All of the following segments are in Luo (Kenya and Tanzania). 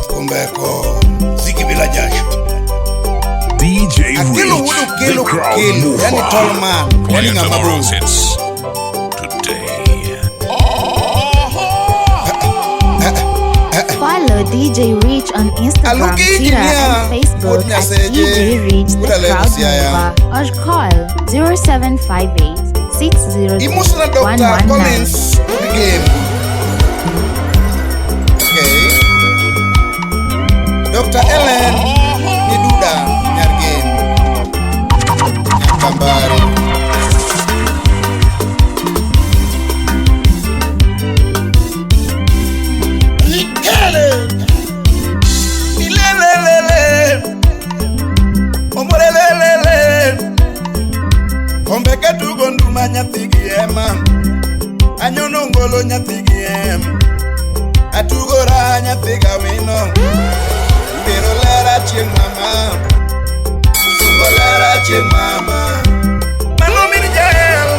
Kumbeko Ziki bila jasho DJ Rich, the crowd mover. Yani Tolman, yani Ngamabu. Follow DJ Rich on Instagram, Twitter, and Facebook at DJ Rich the Crowd Mover or call 0758 603 119. Okay. Dr. Ellen Niduda Nyargen Kambari. Ombeke tugondu manyathigi ema Anyono ngolo nyathigi ema Atugora nyathiga wino Biro lera chieng mama Sungo lera chieng mama Mano mini jael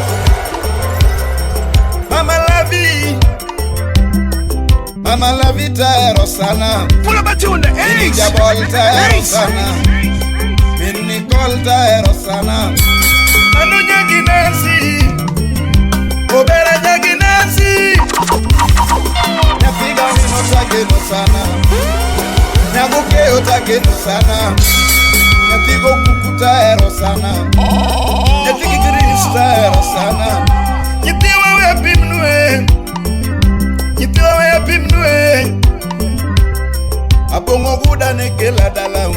Mama Lavi taero sana Pull up a tune, the Mini Jabol taero sana Mini Nicole taero sana Manu nyagi Nancy Obera nyagi Nancy Nyafiga wino tageno sana Nyagukeo tageno sana Nyafigo kuku taero sana Nyafigi Chris taero sana Nyitiwa wepi mnue Nyitiwa wepi mnue Abongo guda nekela dalau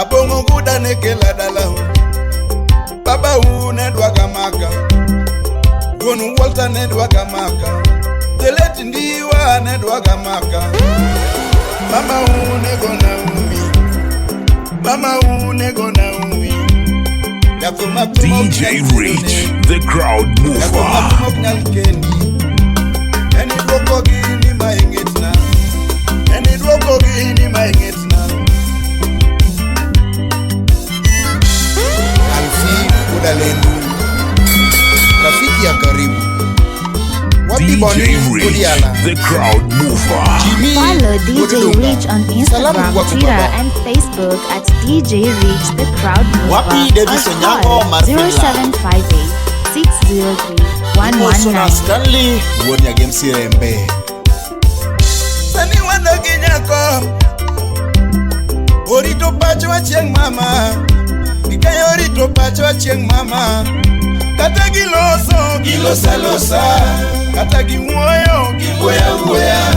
Abongo guda nekela dalau Baba nedwaga maka Gonu Walter nedwaga maka Deleti ndiwa nedwaga maka Mama negona umi Mama negona umi DJ Rich, the crowd mover. Any dwoko gini maingitna Any dwoko gini maingitna Alfi Kudalendu Rafiki ya karibu DJ Rich, the crowd mover. Follow DJ Rich on Instagram, Twitter, and Facebook at DJ Rich the Crowd Mover or call 0758 603 119. Stanley Wonya Gemsi Rembe Sani wanda ginyako Orito pacho wa chieng mama Nikaya orito pacho wa chieng mama Kata gilosa losa Kata gimuoyo giwoya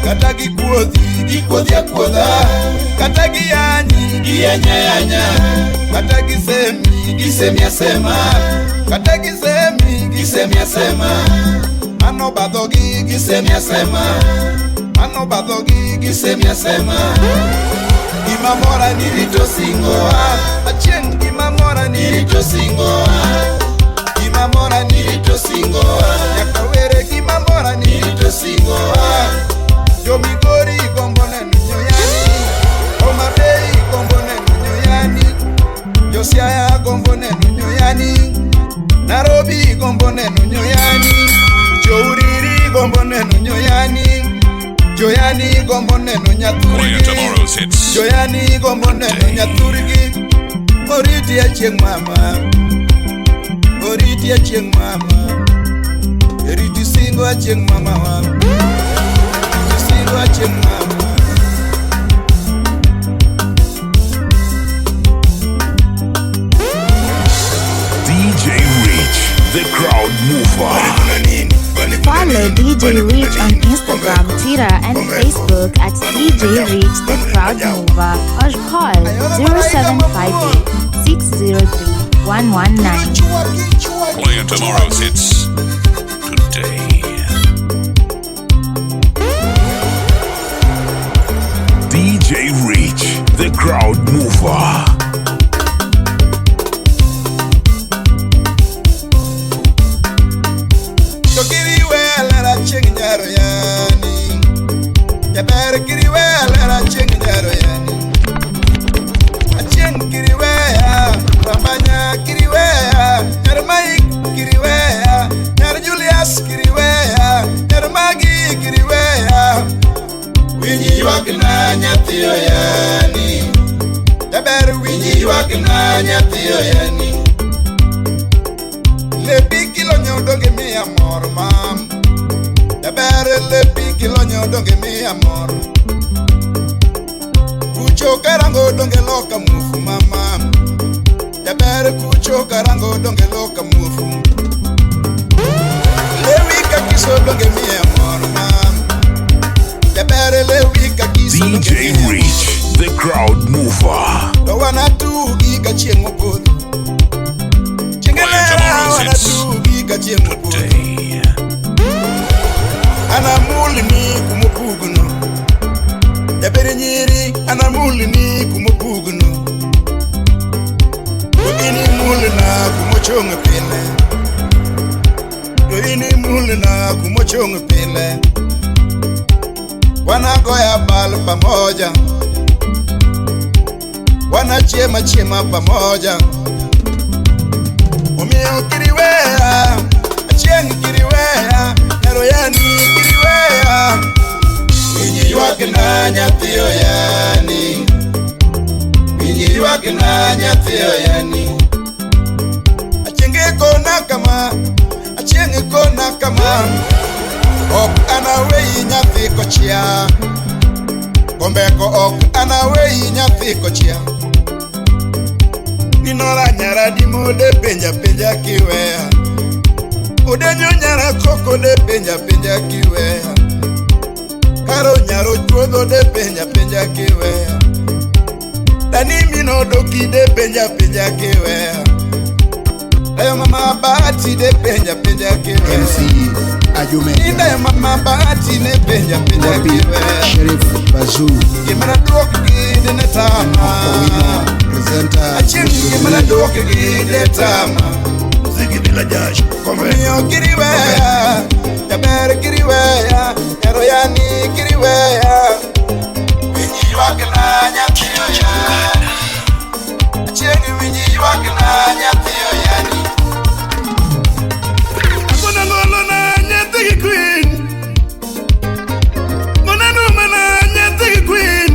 Kata gikuodhi akuodha Kata gianya Kata gisemi asema Kata gisemi asema Mano badhogi gisemi asema Mano badhogi gisemi asema Gimamora nirito singoa Achieng gimamora nirito singoa Gimamora nirito singoa Yakawere gimamora nirito singoa Jomigori gombone nunyoyani Omabei gombone nunyoyani Josiaya gombone nunyoyani Nairobi gombone nunyoyani Jouriri gombone nunyoyani Joyani gombone nunyaturigi Joyani gombone nunyaturigi Oriti achieng mama Oriti achieng mama Oriti singo achieng mama wa Oriti singo achieng mama DJ Rich, the crowd mover. Follow DJ Rich on Instagram, Twitter, and Facebook at DJ Rich the Crowd Mover or call 0758 603 119. Playing tomorrow's hits today. DJ Rich, the crowd mover. Jaber kiriwele na cheng jaro yani Acheng kiriweya Rambanya kiriweya Nyarmai kiriweya Nyar na nyathio yani. Jaber winji ywak na nyathio yani. Lepi kilo nyodonge mi amor mam. Jaber lepi kilo nyodonge mi amor. Kucho karango donge loka mufu mama. Jaber kucho karango donge loka mufu. Lewi kakiso donge mi amor mam. Jaber lewi kakiso donge mi amor. DJ Reach, the crowd mover. Do wana tu giga chiengo podo. Chingele wana tu giga chiengo podo. Anamuli ni kumupuguno. Jabere nyiri anamuli ni kumupuguno. Ini muli na kumochonga pile. Ini muli na kumochonga pile. Wanagoya bal pamoja. Wanachema chema pamoja. Umio kiriwea, achengi kiriwea, naroyani kiriwea. Winyi ywak na nyathio yani. Winyi ywak na nyathio yani. Achenge kona kama, achenge kona kama. Ok anawei nyathi kochia. Kombeko ok anawei nyathi kochia. Ninola nyara di mode penja penja kiwea. Udenyo nyara koko de penja penja kiwea. Karo nyaro chuodo de penja penja kiwea. Dani mino doki de penja penja kiwea. Ayo mama bati de penja penja kiwea. MC Ayumega. Ida mama bati ne penja penja kiwea. Sheriff Bazoo. Kimana doki de netama. Presenter. Achingi kimana doki de netama. Zigi bila jash. Komio kiriwea. Jabere kiriwea. Naroyani kiriwea. Winyi ywak na nyathio yani. Achingi winyi ywak na nyathio yani. Akona ngolo na nyathi queen. Mona numa na nyathi queen.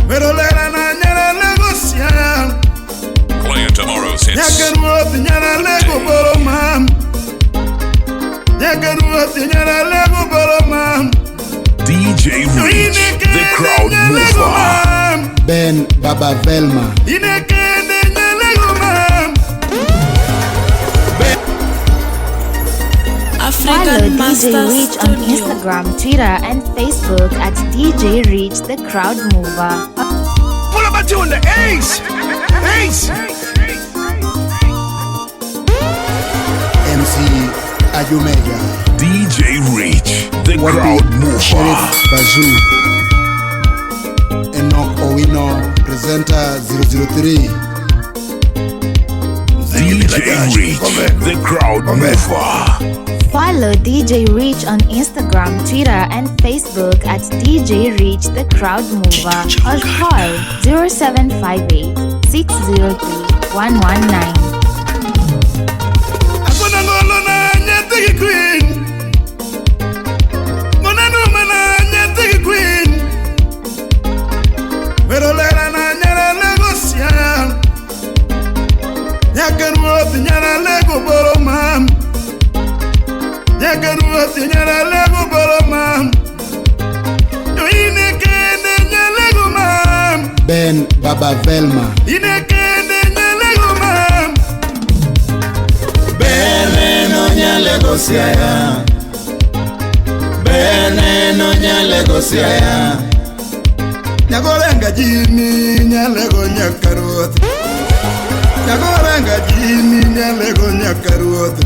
Merolera na nyara legosia. Playing tomorrow's hits. Nyakaruoth nyara lego boro mam. Nyakaruoth nyara lego boro mam. DJ Reach, the crowd mover. Ben Baba Velma. Inekende nyalego mam. Follow African DJ Master Reach on Studio. Instagram, Twitter, and Facebook at DJ Reach the Crowd Mover. Pull up a tune, the Ace! Ace! MC Ayumega. DJ Reach, the crowd Sheriff mover. Bazoo. Enoch Owino. Presenter 003. DJ Reach, the crowd mover. Follow DJ Reach on Instagram, Twitter, and Facebook at DJ Reach the Crowd Mover or call 0758 603 119. Akona ngolo na nyathi queen. Mona numa na nyathi queen. Merolera na nyara legosia. Nyakaruoth nyara lego boro mam. Nyakaruoth nyara lego boro mam. Inekende nyalego mam. Ben Baba Velma. Inekende nyalego mam. Bene no nyalego siaya. Bene no nyalego siaya. Nyagorenga jini nyalego nyakaruoth. Nyagorenga jini nyalego nyakaruoth.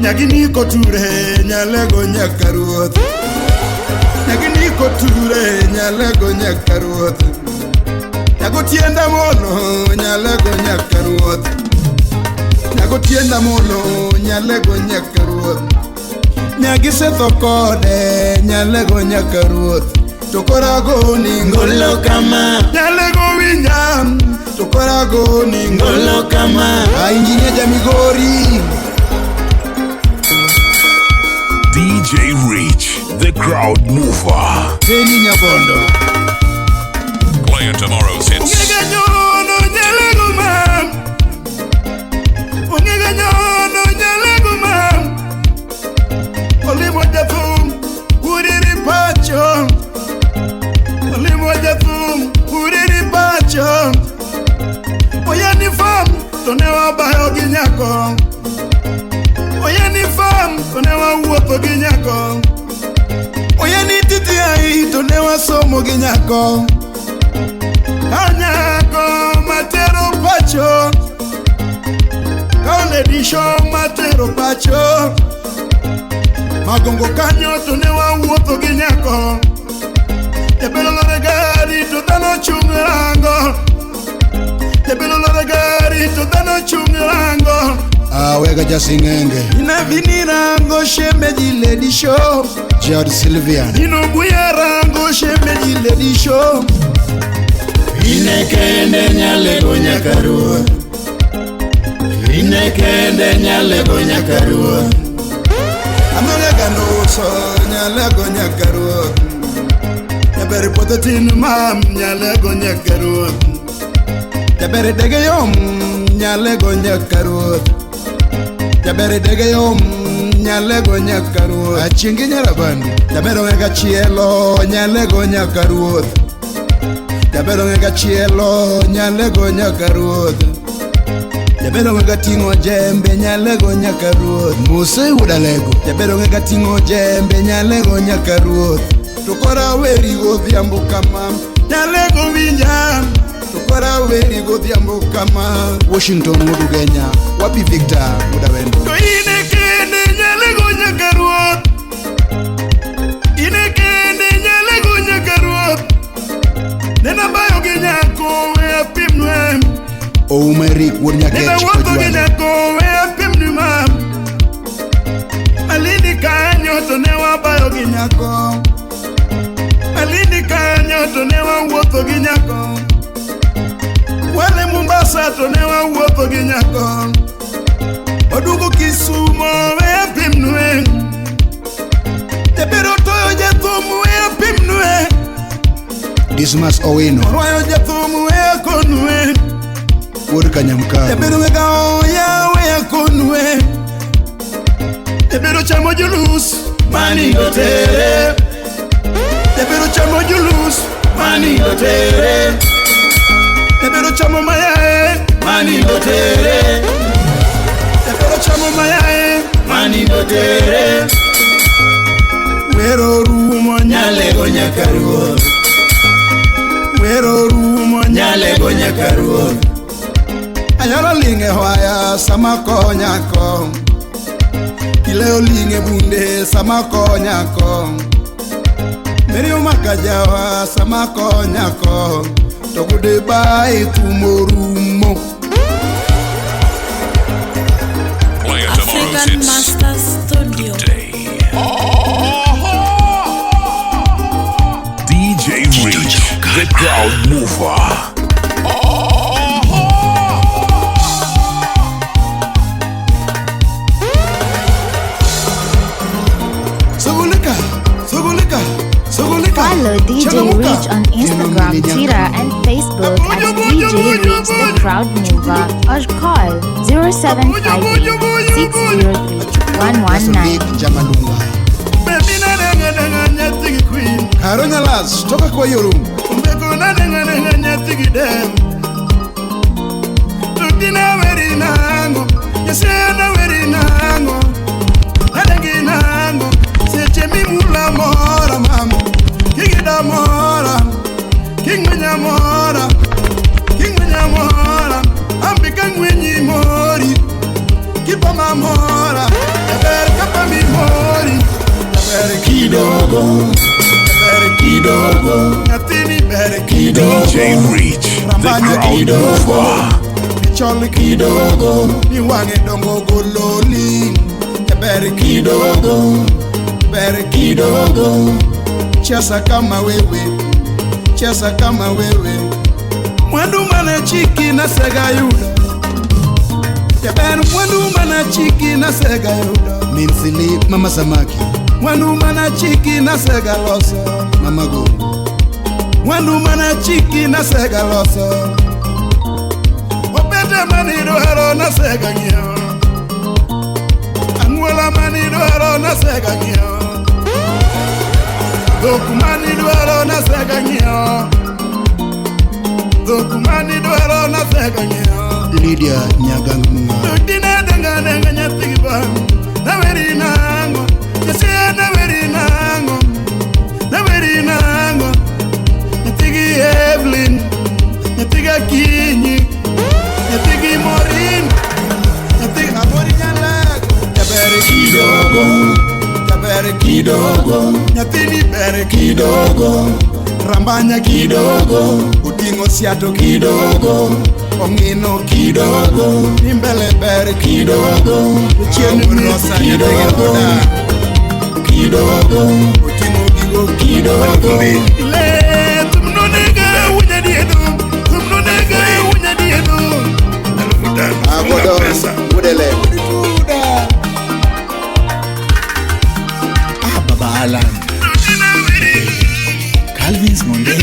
Nyagini koture nyalego nyakaruoth. Nyagini koture nyalego nyakaruoth. Nyagotienda mono nyalego nyakaruoth. Nyagotienda mono nyalego nyakaruoth. Nyagisetho kode nyalego nyakaruoth. Tokorago ni ngolo kama nyalego winyam. Tokorago ni ngolo kama Injinia Jamigori. DJ Reach, the crowd mover. Teni Nyabondo. Playing tomorrow's hits. Oyani fam, tonewa bayo ginyako. Oyani fam, tonewa uopo ginyako. Oyani titi ai, tonewa somo ginyako. Kanyako, matero pacho. Kale disho, matero pacho. Magongo kanyo, tonewa uopo ginyako. Ebelo regari, totano chungirango. Ebelo regari, totano chungirango. Wega Jasingenge. Ina vinirango, shemeji lady show. George Sylvian. Ino buyarango, shemeji lady show. Inekende nyalego nyakarua. Inekende nyalego nyakarua. Amolega no so, nyalego nyakarua. Nyabere potatin mam, nyalego nyakarua. Nyabere dege yom, nyalego nyakarua. Nyabere dege yom, nyalego nyakarua. Achingi Nyarabandi. Nyabere wega chielo, nyalego nyakarua. Nyabere wega chielo, nyalego nyakarua. Nyabere wega tingo jembe, nyalego nyakarua. Muse Udalego. Nyabere wega tingo jembe, nyalego nyakarua. Tukora weri godhiambo kama, nyalego winja. Tukora weri godhiambo kama. Washington Mudugenya. Wapi Victor Udawendo. Inekende nyalego nyakarua. Inekende nyalego nyakarua. Nena bayo ginyako we apimnwe. Oumerik Wurnyakech Nena wato ginyako we apimnwe. Alini kanyo tonewa bayo ginyako. Alini kanyo tonewa wato ginyako. Wale Mombasa tonewa wato ginyako. Odugo Kisumo we apimnwe. Tebero toyo jetomu we apimnwe. Dismas Owino. Royo jetomu we akonwe. Wur Kanyamkaru. Tebero wega oya we akonwe. Tebero chamo julus mani gotere. Tebero chamo julus mani gotere. Tebero chamo mayae mani gotere. Tebero chamo mayae mani gotere. Wero rumo nyalego nyakarua. Wero rumo nyalego nyakarua. Ayala linge hoaya samako nyako. Kileo linge bunde samako nyako. Merio makajawa samako nyako. Tokude bai kumorumo. Playing tomorrow's African hits. Master Studio. DJ Reach, the crowd mover. Sogoleka, sogoleka, sogoleka. Follow DJ Reach on Instagram, Twitter, and Facebook at DJ Reach the Crowd Mover or call 0758-603-119. Big Jamalunga. Baby na nenga nyatigi queen. Karonya Las. Toka kwa yorum. Umbeko na nenga nyatigi dem. Tukina weri nango. Yesena weri nango. Nadengi nango. Seche mimula mora mamo. Kigida mora. Kingwenya mora. Kingwenya mora. Ambika ngwenyi mori. Kipa mamora. Eber kapa mi mori. Eber kidogo. Eber kidogo. Nyatini ber kidogo. DJ Reach, the crowd mover. Chol kidogo. Ni wange dongo gololi. Eber kidogo. Ber kidogo. Chesa kama wewe. Chesa kama wewe. Mwendu mana chiki na sega yuda. Eber mwendu mana chiki na sega yuda. Minsili Mama Samaki. Mwandu mana chiki na sega loso Mama go Mwandu mana chiki na sega loso Opete manido haro na sega nyo Angola manido haro na sega nyo Doku manido haro na sega nyo Doku manido haro na sega nyo Lydia Nyagang Munga Dina denga denga nyatigiba Na veri nango Yasiya na veri nango Na veri nango Nyatigi Evelyn Nyatiga Kinyi Nyatigi Morin Nyatigi Amori Nyalag Nyabere Kidogo Nyabere Kidogo Nyatini Bere Kidogo Rambanya Kidogo Utingo Siato Kidogo Ongino Kidogo Nimbele Bere Kidogo Uchienu Rosa Kidogo Kidogo Utingo Kigo Kidogo Le Tumno nega Unya diedo Tumno nega Unya diedo Agodo Udele Baba Alan Calvin's Monday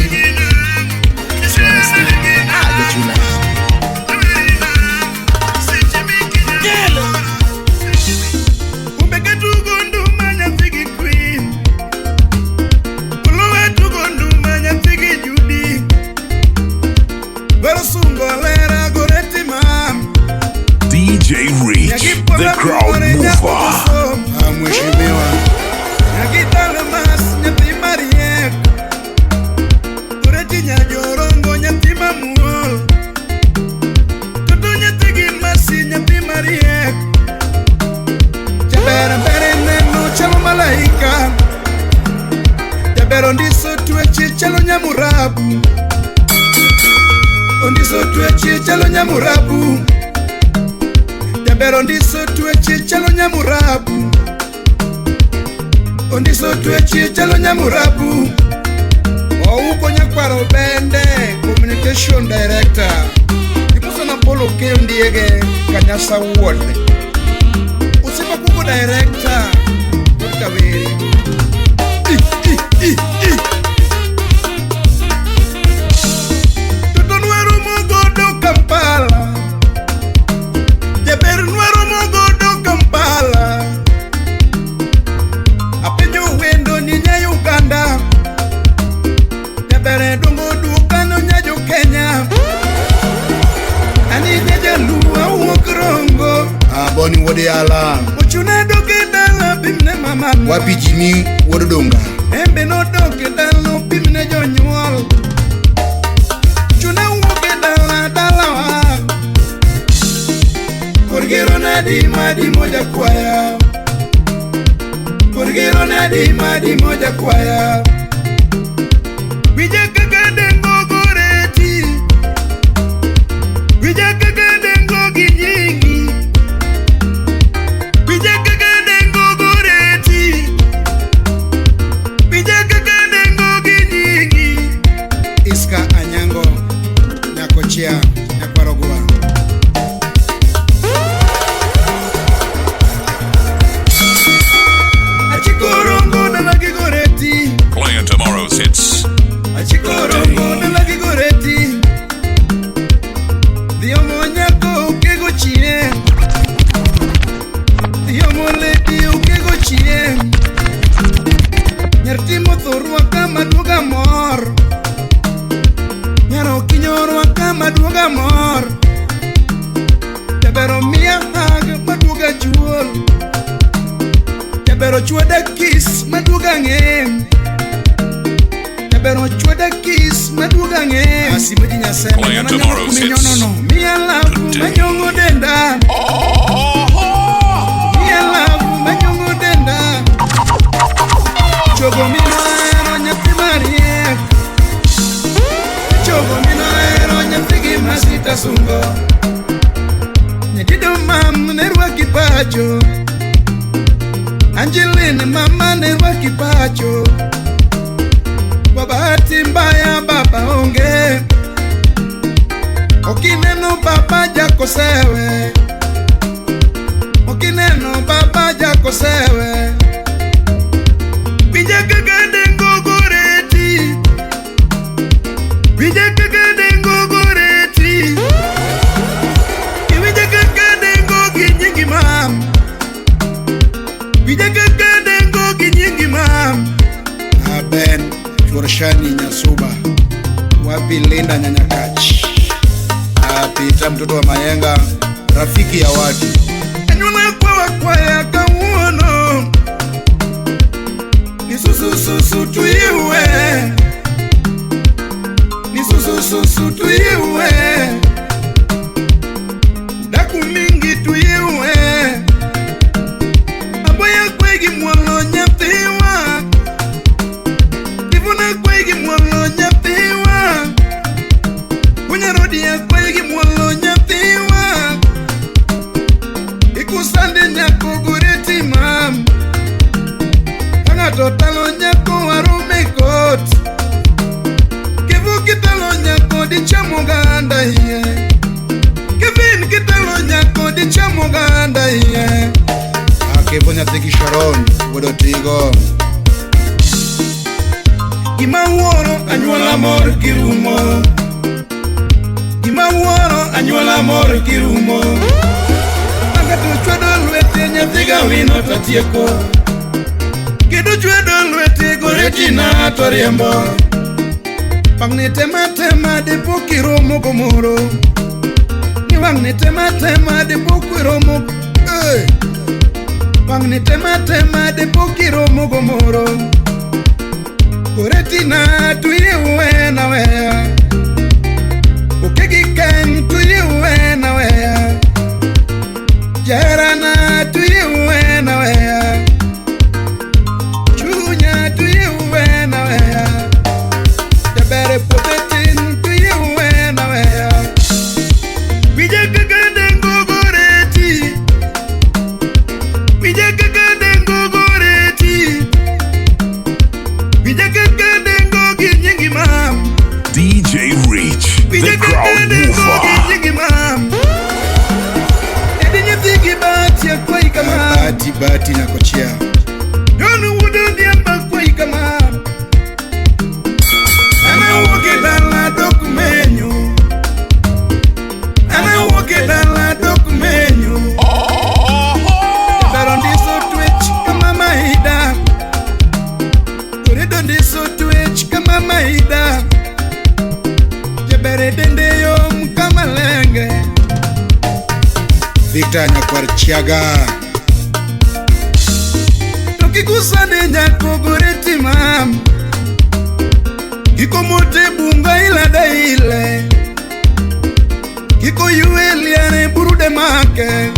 DJ Reach, the crowd mover. Mheshimiwa Nyakitale mas nyati Mariek Kureti nyajorongo nyati Mamuol Tutu nyati Gimasi nyati Mariek Jabera bere neno chalo malaika Jabero ndiso tuechi chalo nyamurabu Ondiso tuechi chalo nyamurabu Jabero ndiso tuechi chalo nyamurabu Ondiso tuechi chalo nyamurabu Ouko nyakwaro bende Communication Director Ipuso na polo keo ndiege Kanyasa Ward Usipa kuko Director Kutaweri Tuto nuero mogodo Kampala Jaber nuero mogodo Kampala Apenyo wendo ninya Uganda Jabere dongo dukano nyajo Kenya Ani nyaja luwa uokrongo Boni wode ala Uchuna doke dala bimne mama Wapi jini wododonga Embe no doke dala bimne jonyuol Uchuna uoke dala wa Korgero nadi madi moja kwaya Korgero nadi madi moja kwaya Wijaka gadengo goreti Wijaka gadengo ginyingi Wijaka gadengo goreti Wijaka gadengo ginyingi Iska Anyango Nyakochia Nyakwarogua Achikorongo na nagigoreti Playing tomorrow's hits. Achikorongo na nagigoreti Diomo nyako ukego chie Diomo leti ukego chie Nyartimo thorwa kama duga mor Nyaro kinyorwa kama duga mor Jabero mia hag maduga chuol Jabero chwada kiss maduga ngem Jabero chwada kiss maduga ngem Asimudi nyasema Playing tomorrow's hits. Mia lavu manyongo denda Mia lavu manyongo denda Chogo minoero nyati Mariek Chogo minoero nyati Gimasita Sungo Nyatido mam nerwa kipacho Angeline mama nerwa kipacho Babati mbaya baba onge Okineno baba jakosewe Okineno baba jakosewe Vijakadengo ginyingi mam Ben Churshani Nyasuba wapi Linda Nyanyakachi Pita mtoto wa Mayenga rafiki ya watu Anyula kwa ya kawuono Nisusususu tuiwe Nisusususu tuiwe Daku mingi tuiwe Aboya kwegi mwalo nyatiwa Tivuna kwegi mwalo nyatiwa Unyarodia kwegi mwalo nyatiwa Ikusande nyako gureti mam Kanga totalo nyako warume kot Kivu kitalo nyako di chamuganda hiye Kevin kitalo nyako di chamuganda hiye Kivu nyatiki Sharon Wodo tigo Gima uoro anyuala mor kirumo Gima uoro anyuala mor kirumo Agatu chwedo lwete nyathiga wino tatieko Kidu chwedo lwete goreti na toriembo Pangni tema de kiromo komoro Niwangni tema de kiromo Pangni tema de kiromo komoro Goreti na tuiwe na wea Ukegi keng tuiwe na wea Jarana tuiwe na wea Chunya tuiwe na wea Jabere potetin tuiwe na wea Vijakadengo goreti Vijakadengo goreti Vijakadengo ginyingi mam DJ Reach, the crowd mover. Bati na kochia Yonu wudu diamba kwa ikama Ana woke dala dokumenyo Ana woke dala dokumenyo Darondiso twitch kama maida Koridondiso twitch kama maida Jebere dende yom kama lenge Victor Nyakwarchiaga Kikusane nyako goreti mam Kiko mote bunga ila daile Kiko yueliane burude make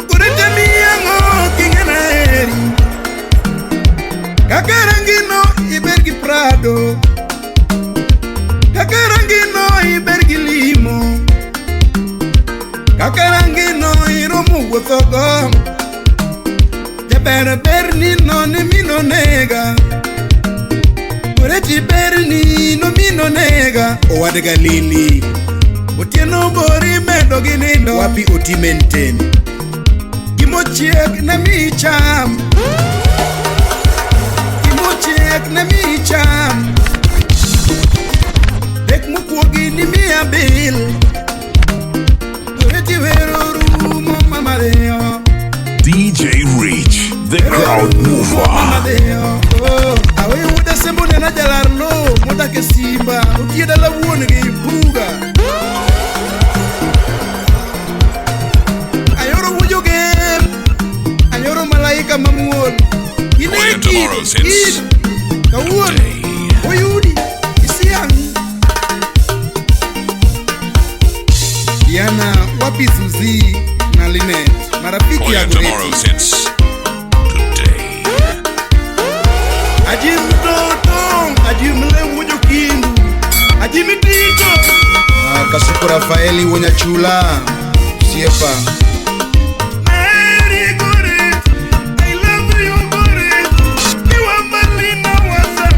Gorete miyango kingena eri Kakarangino ibergi Prado Kakarangino ibergi Limo Kakarangino iromu wothogo Berni no ne mino nega Ureti berni no mino nega Owadega lili Otieno bori medo ginindo Wapi oti maintain Kimochiek na mi cham Kimochiek na mi cham Dek mukwogi ni mi abil Ureti veroru mo mamadeo DJ Reach, the crowd mover. Awe uda sembo nena jalarlo, muda ke simba, ukieda la uone ke ipuga. Ayoro wujo game, ayoro malaika mamuol. Playing tomorrow's hits. Kawuone, oyudi, isiang. Diana, wapi Suzy na Linet, marafiki ya Playing tomorrow's hits. Today. Ajim Toto, Ajim Lemujo Kindu, Ajim Tito. Kasuku Rafaeli Wonyachula, Siepa. Mary Goret, I love you Goret. Kiwa mbali na waza,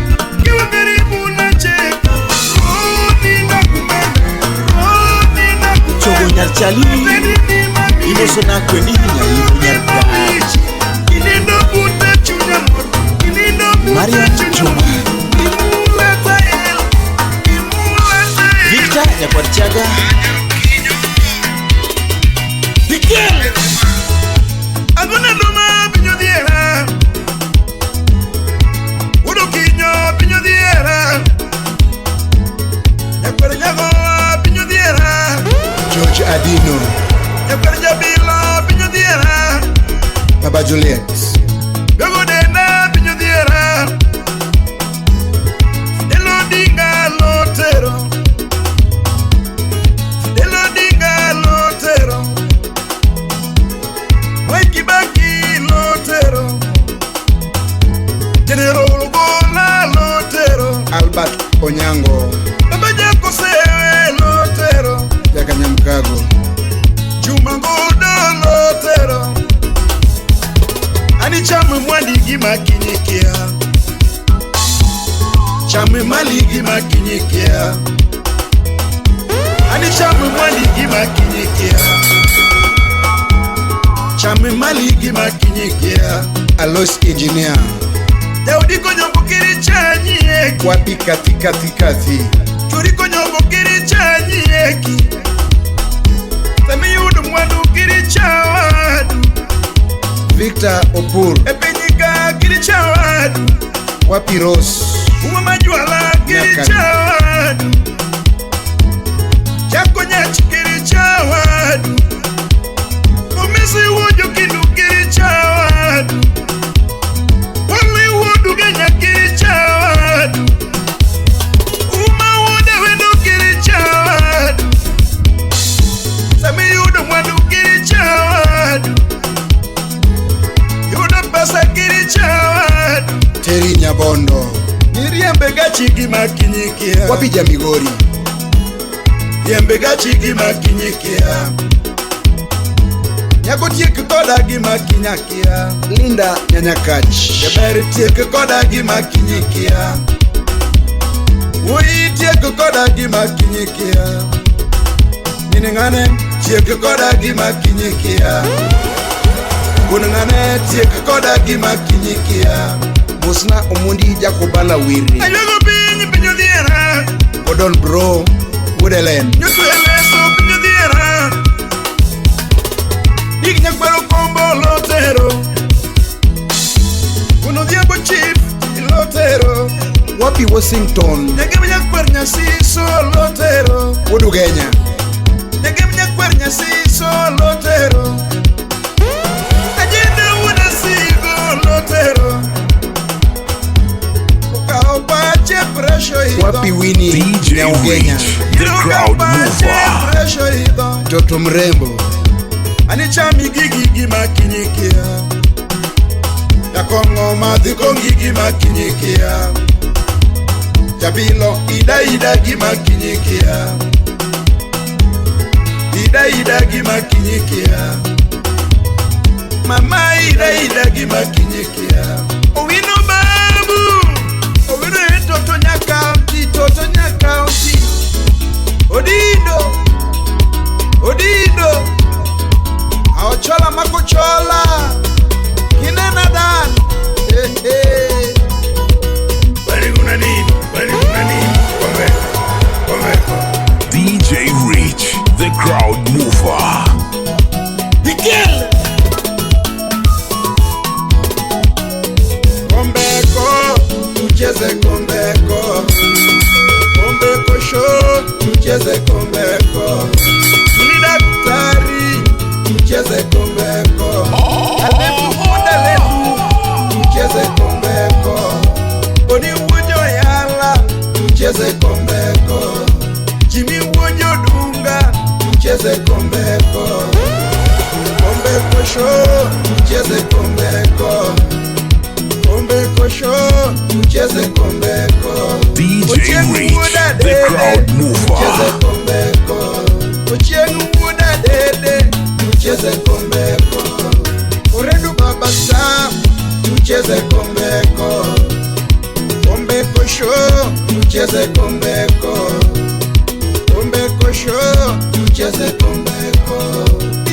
kiwa karibu na cheka. Rodi na kupenda, rodi na kupenda. Chogo Nyarchali, Inoso na kweni Nyalibu Nyarchali. Inindo puta chunya mor, inindo puta Mariam Juma, Victor Nyakwarchiaga, Agona doma binyo di Lotero ulgola lotero Albert Onyango Baba jako sewe lotero Jaka Nyamkago Juma Ngodo lotero Ani chame mwandi gima kinyikia Chame mali gima kinyikia Ani chame mwandi gima kinyikia Chame mali gima kinyikia Alos engineer Daudi konyo bukiri chanyi eki Wapi kati Churi konyo bukiri chanyi eki Sami yudu mwandu kiri chawadu Victor Opur Epenyika kiri chawadu Wapi Rose Uwa majuala kiri chawadu Chako nyachi kiri chawadu Umisi wuju kindu kiri chawadu Wali wudu genya kiri chawadu Uma wuda wendo kiri chawadu Sami yudu mwandu kiri chawadu Yudu pesa kiri chawadu Teri Nyabondo Niriembe gachi gima kinyikia Wapi Jamigori Yembe gachi gima kinyikia Nyako tiek koda gima kinyakia Linda Nyanyakachi Yaberi tiek koda gima kinyikia Wui tiek koda gima kinyikia Ninengane tiek koda gima kinyikia Unengane tiek koda gima kinyikia Musna Omundi Jakobala Wiri Ayogo binyi pinyo diera Odon bro Woodelen Nyutu eleso pinyo diera Ignya kwero kombo lotero Uno diabo chief lotero Wapi Washington Nyagemnya kwernya siso lotero Wodugenya Nyagemnya kwernya siso lotero Ajenda wuna sigo lotero Ukaopache presho hido Wapi Winnie DJ Rich, the crowd mover. Toto mrembo Anichami gigi makinyikia Yakongo madhiko gigi makinyikia Jabilo ida gima kinyikia Ida gima kinyikia Mama ida gima kinyikia Owino babu Owino toto nyaka uti Odido Aochola makochola Kinena dan Bariguna nini Komeko DJ Rich, the crowd mover. Hikil Kombeko Tucheze kombeko Kombeko show Tucheze kombeko Tunida kutari Tucheze kombeko Alepu modeletu Tucheze kombeko Boni uonyo yala Tucheze kombeko Jimmy uonyo dunga Tucheze kombeko Kombeko show Tucheze kombeko Kombeko show Tucheze kombeko DJ Rich, the crowd mover. Tucheze kombeko Ochieng muda dede Tucheze kombeko Oredu baba Sam Tucheze kombeko Kombeko show Tucheze kombeko Kombeko show Tucheze kombeko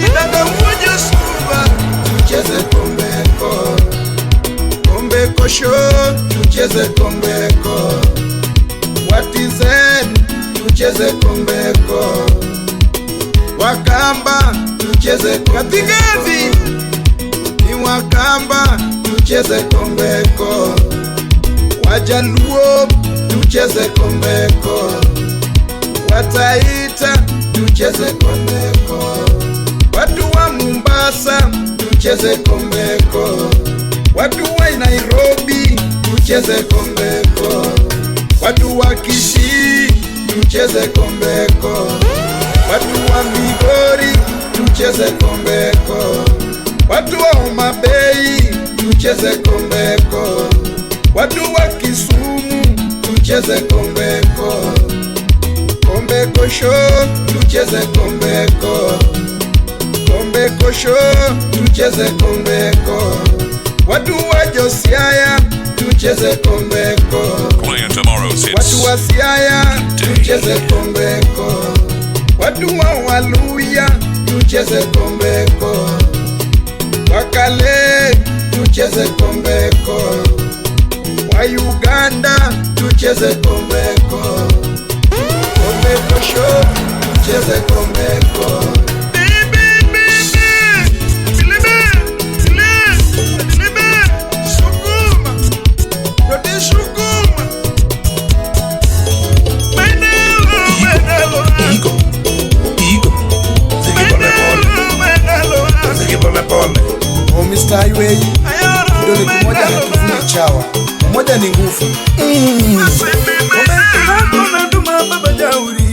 Idada mwojo suba Tucheze kombeko Kombeko show Tucheze kombeko Watizen Tucheze kombeko Wakamba Tucheze Katigazi Ni Wakamba Tucheze kombeko Wajaluo Tucheze kombeko Wataita Tucheze kombeko Watu wa Mombasa Tucheze kombeko Watu wa Nairobi Tucheze kombeko Watu wa Kisii Tucheze kombeko Watu wa Migori Tucheze kombeko Watu wa Homa Bay Tucheze kombeko watu wa Kisumu tucheze kombeko, kombeko show tucheze kombeko, kombeko show tucheze kombeko, watu wa Josiaya tucheze kombeko, watu wa Siaya tucheze kombeko, watu wa Waluya tucheze kombeko, wakale tucheze kombeko, wa Uganda tucheze kombeko, kombeko show tucheze kombeko. Mr. Highway, kidole kimoja hakivunji chawa, mmoja ni nguvu. Baba Jauri,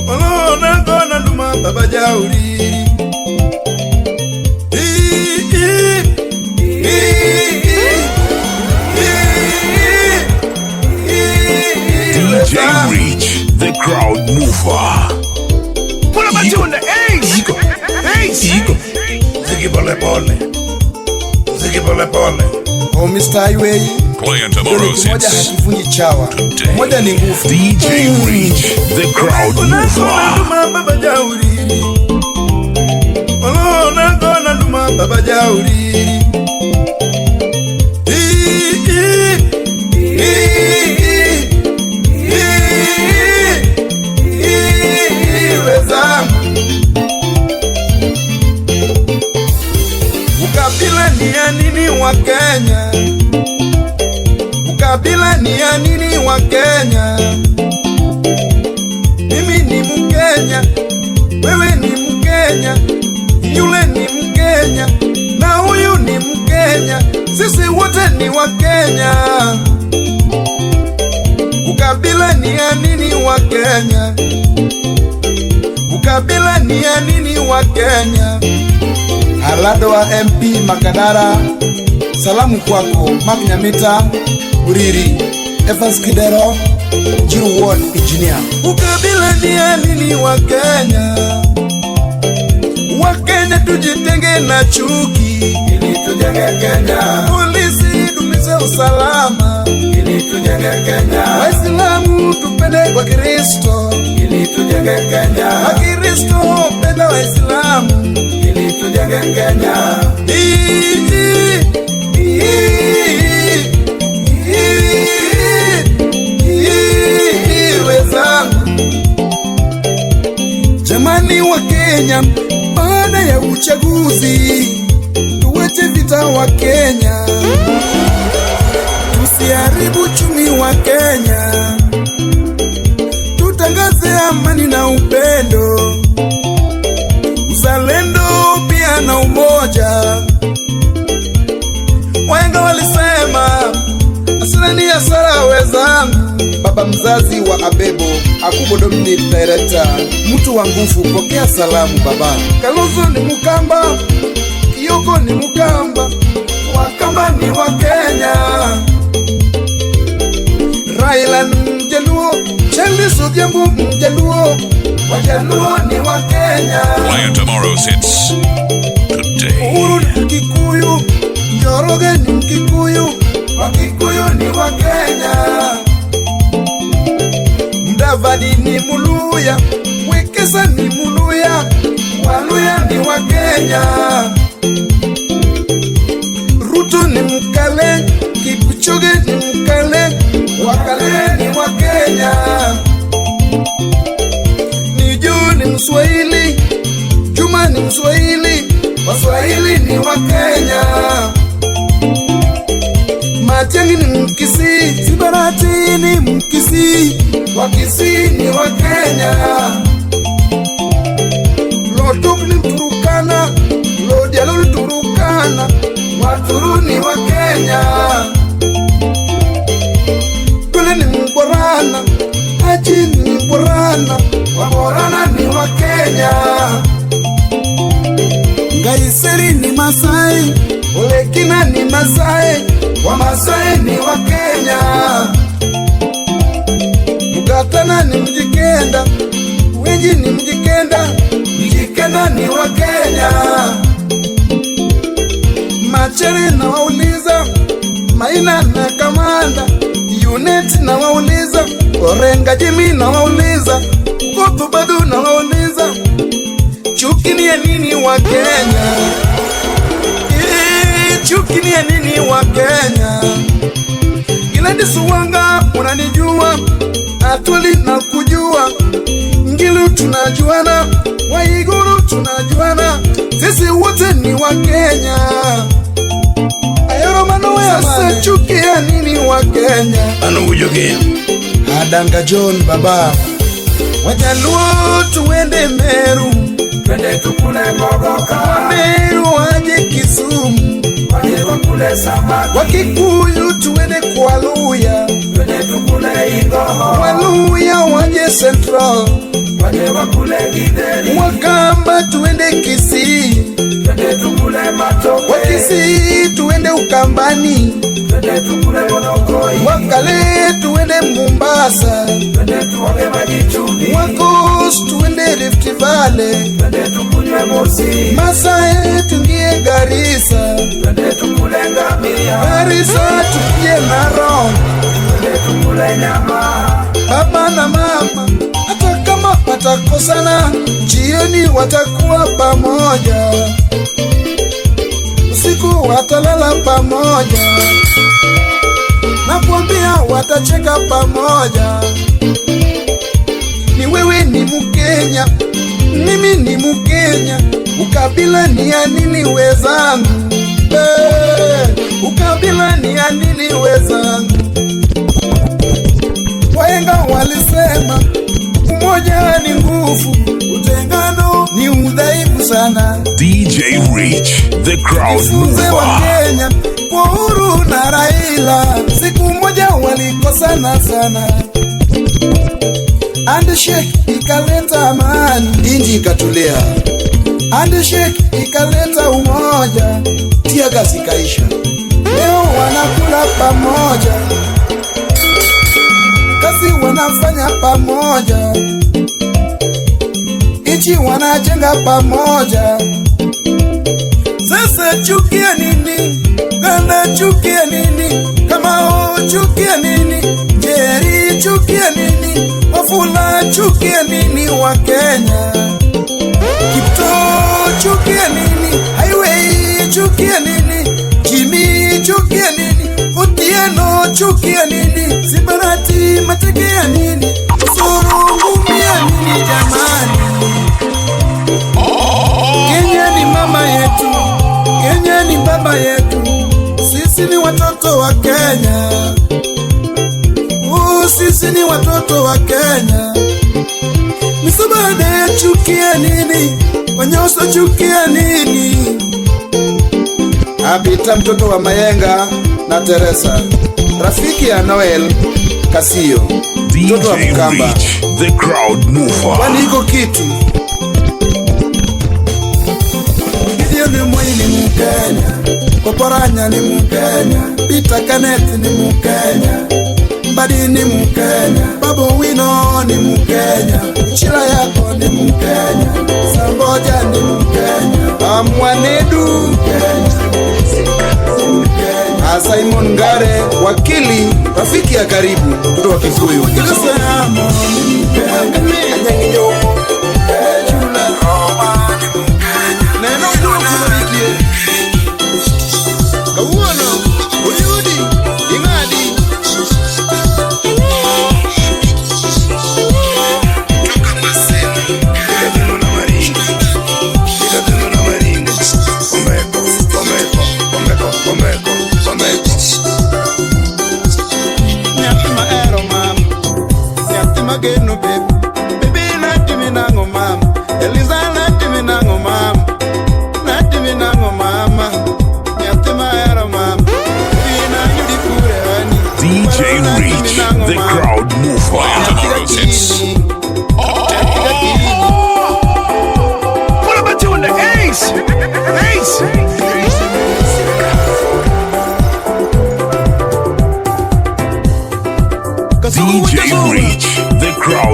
ona nduma Baba Jauri. DJ Reach, the crowd mover. What am I doing? The Ace! Ace! Oh, Mr. Highway, playing tomorrow's hits. hakivunji chawa, mmoja ni nguvu. DJ Reach, the crowd mover. Baba Jauri, ona nduma Baba Jauri. Ukabila ni ya nini wa Kenya? Ukabila ni ya nini wa Kenya? Mimi ni Mkenya, wewe ni Mkenya, yule ni Mkenya, na huyu ni Mkenya, sisi wote ni wa Kenya. Ukabila ni ya nini wa Kenya? Ukabila ni ya nini wa Kenya? Alado wa MP Makadara, salamu kwako Mark Nyamita, Uriri, Evans Kidero, Jiru Ward Engineer. Ukabila ni ya nini wa Kenya? Wa Kenya tujitenge na chuki, ili tujenge Kenya. Polisi dumishe usalama, ili tujenge Kenya. Waislamu tupende kwa Kristo, ili tujenge Kenya. Wakristo penda Waislamu, ili tujenge Kenya. Jamani wa Kenya, baada ya uchaguzi tuwache vita wa Kenya, tusiharibu uchumi wa Kenya, tutangaze amani na upendo, uzalendo pia na umoja. Wahenga walisema asira ni hasara wezangu. Baba mzazi wa Abebo, Akubo Dominic Director, mtu wa nguvu, pokea salamu baba. Kalonzo ni Mukamba, Kioko ni Mukamba, Wakamba ni wa Kenya. Raila ni Mjaluo, Charles Odhiambo Mjaluo, Wajaluo ni wa Kenya. Playing tomorrow's hits today. Uhuru ni Mkikuyu, Njoroge ni Mkikuyu, Wakikuyu ni wa Kenya. Mudavadi ni Muluya, Wekesa ni Muluya, Waluya ni wa Kenya. Ruto ni Mkale, Kipchoge ni Mkale, Wakale ni wa Kenya. Niju ni Mswahili, Juma ni Mswahili, Waswahili ni wa Kenya. Matiang'i ni Mkisii, Sibarati ni Mkisii, Wakisii ni wa Kenya. Loduk ni Mturukana, Lodialo ni Turukana, Waturu ni wa Kenya. Dule ni Mborana, Haji ni Mborana, Waborana ni wa Kenya. Ngaiseri ni Masai, Olekina ni Masai, wa Wamasai ni wa Kenya, Mugatana ni Mjikenda, Wenji ni Mjikenda, Mjikenda ni wa Kenya. Machere na wauliza, Maina na Kamanda, Unit na wauliza, Orenga Jimmy na wauliza, Koto Badu na wauliza, chuki ni ya nini wa Kenya? Chuki ni ya nini wa Kenya? Giladi Suwanga unanijua, Atwali na kujua, Ngilu tunajuana, Waiguru tunajuana, sisi wote ni wa Kenya. Ayoro mano ya sasa chuki ya nini wa Kenya? Anu ujoge Adanga John baba, Wajaluo tuende Meru, twende tukule Mogoka, Meru waje Kisumu, waje wakule samaki, Wakikuyu tuende Kwaluya, twende tukule Ingoho, Waluya waje Central, waje wakule Githeri, Wakamba tuende Kisii, twende tukule Matoke, Wakisii tuende Ukambani, twende tukule Monokoi, Wakale tuende Mombasa, twende tuoge maji chumvi, Wakos tuende Rift Valley, twende tukunywe mosi, Masai tuingie Garissa, twende tukule ngamia, Garissa tuingie Narok, twende tukule nyama. baba na mama hata kama watakosana, jioni watakuwa pamoja, usiku watalala pamoja, nakwambia watacheka pamoja. Ni wewe ni Mkenya, mimi ni Mkenya, ukabila ni ya nini wezangu? Ukabila ni ya nini wezangu? Wahenga walisema umoja ni nguvu, utengano ni udhaifu sana. DJ Rich, the crowd Jifunze wa mover. Kenya kwa Uhuru na Raila, siku moja walikosana sana, handshake ikaleta amani, inji ikatulia, handshake ikaleta umoja, teargas ikaisha, leo wanakula pamoja, kazi wanafanya pamoja, inchi wanajenga pamoja. Sasa chukia nini? Ganda chukia nini? Kamao chukia nini? Jerry chukia nini? Wafula chukia nini? Wa Kenya Kipto chukia nini? Highway chukia nini? Jimmy chukia nini? Otieno chukia nini? Sibarati matekea nini? Usurungumia nini jamani? Kenya ni mama yetu, Kenya ni baba yetu, sisi ni watoto wa Kenya. Sisi ni watoto wa Kenya. Misabade chukia nini? Wanyoso chukia nini? Abita mtoto wa Mayenga na Teresa, rafiki ya Noel Kasio, mtoto wa DJ Mkamba. Rich, the crowd mover. Kwani iko kitu? Gideon Moi ni Mkenya, Koporanya ni Mkenya, Peter Kenneth ni Mkenya, Mbadi ni Mkenya, Babu Wino ni Mkenya, Chila yako ni Mkenya, Samboja ni Mkenya, Amwanedu Mkenya, Simon Ngare wakili, rafiki ya karibu, mtoto wa Kikuyu. Kisema ni Mkenya, Anyanginyo Chula Roma ni Mkenya, Neno Kulikie Kawuono Uyudi Ingadi Nyati ma ero mama, nyati ma geno baby, baby na kimi na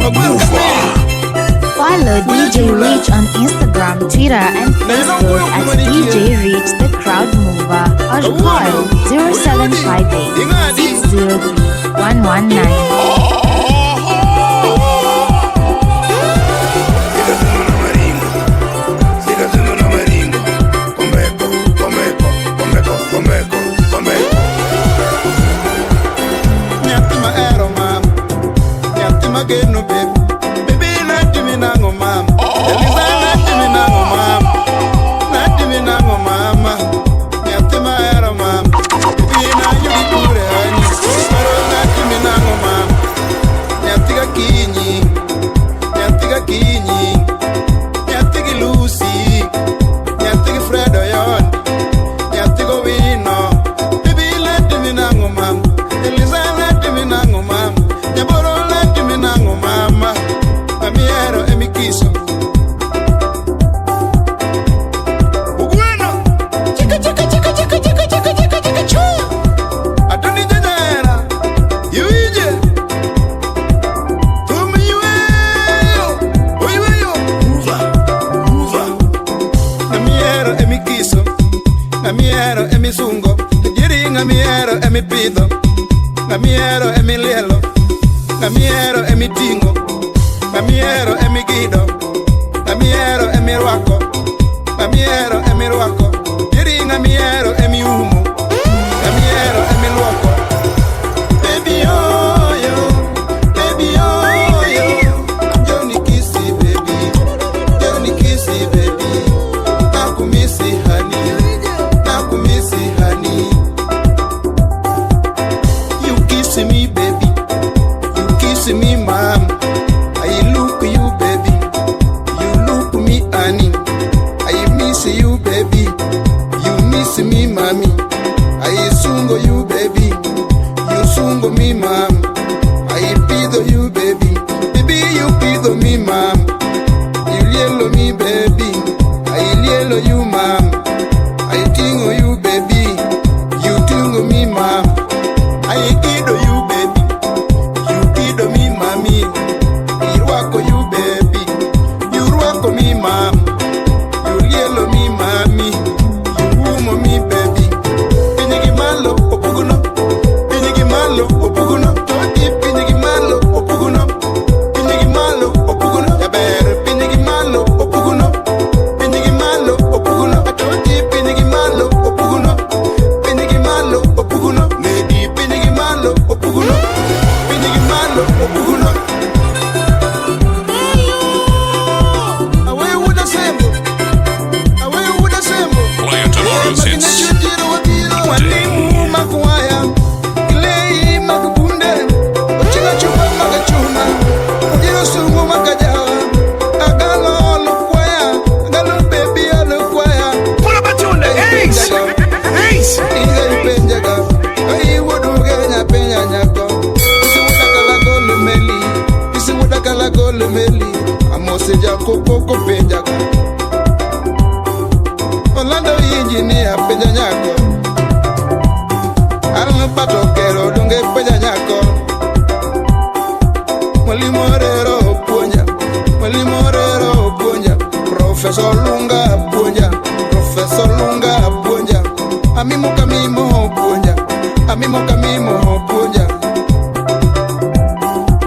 Crowd Mover. Follow DJ Reach on Instagram, Twitter, and Facebook at DJ Reach the Crowd Mover or call 0758 603 119.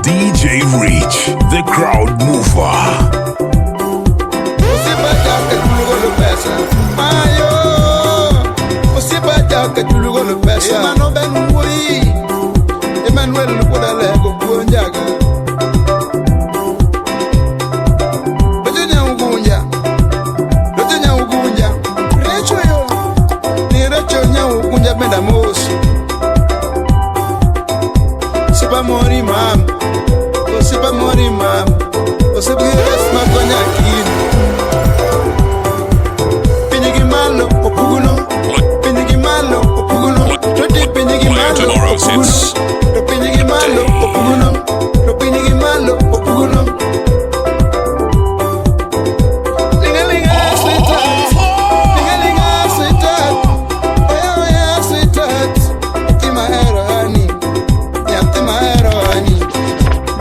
DJ Reach, the Crowd Mover.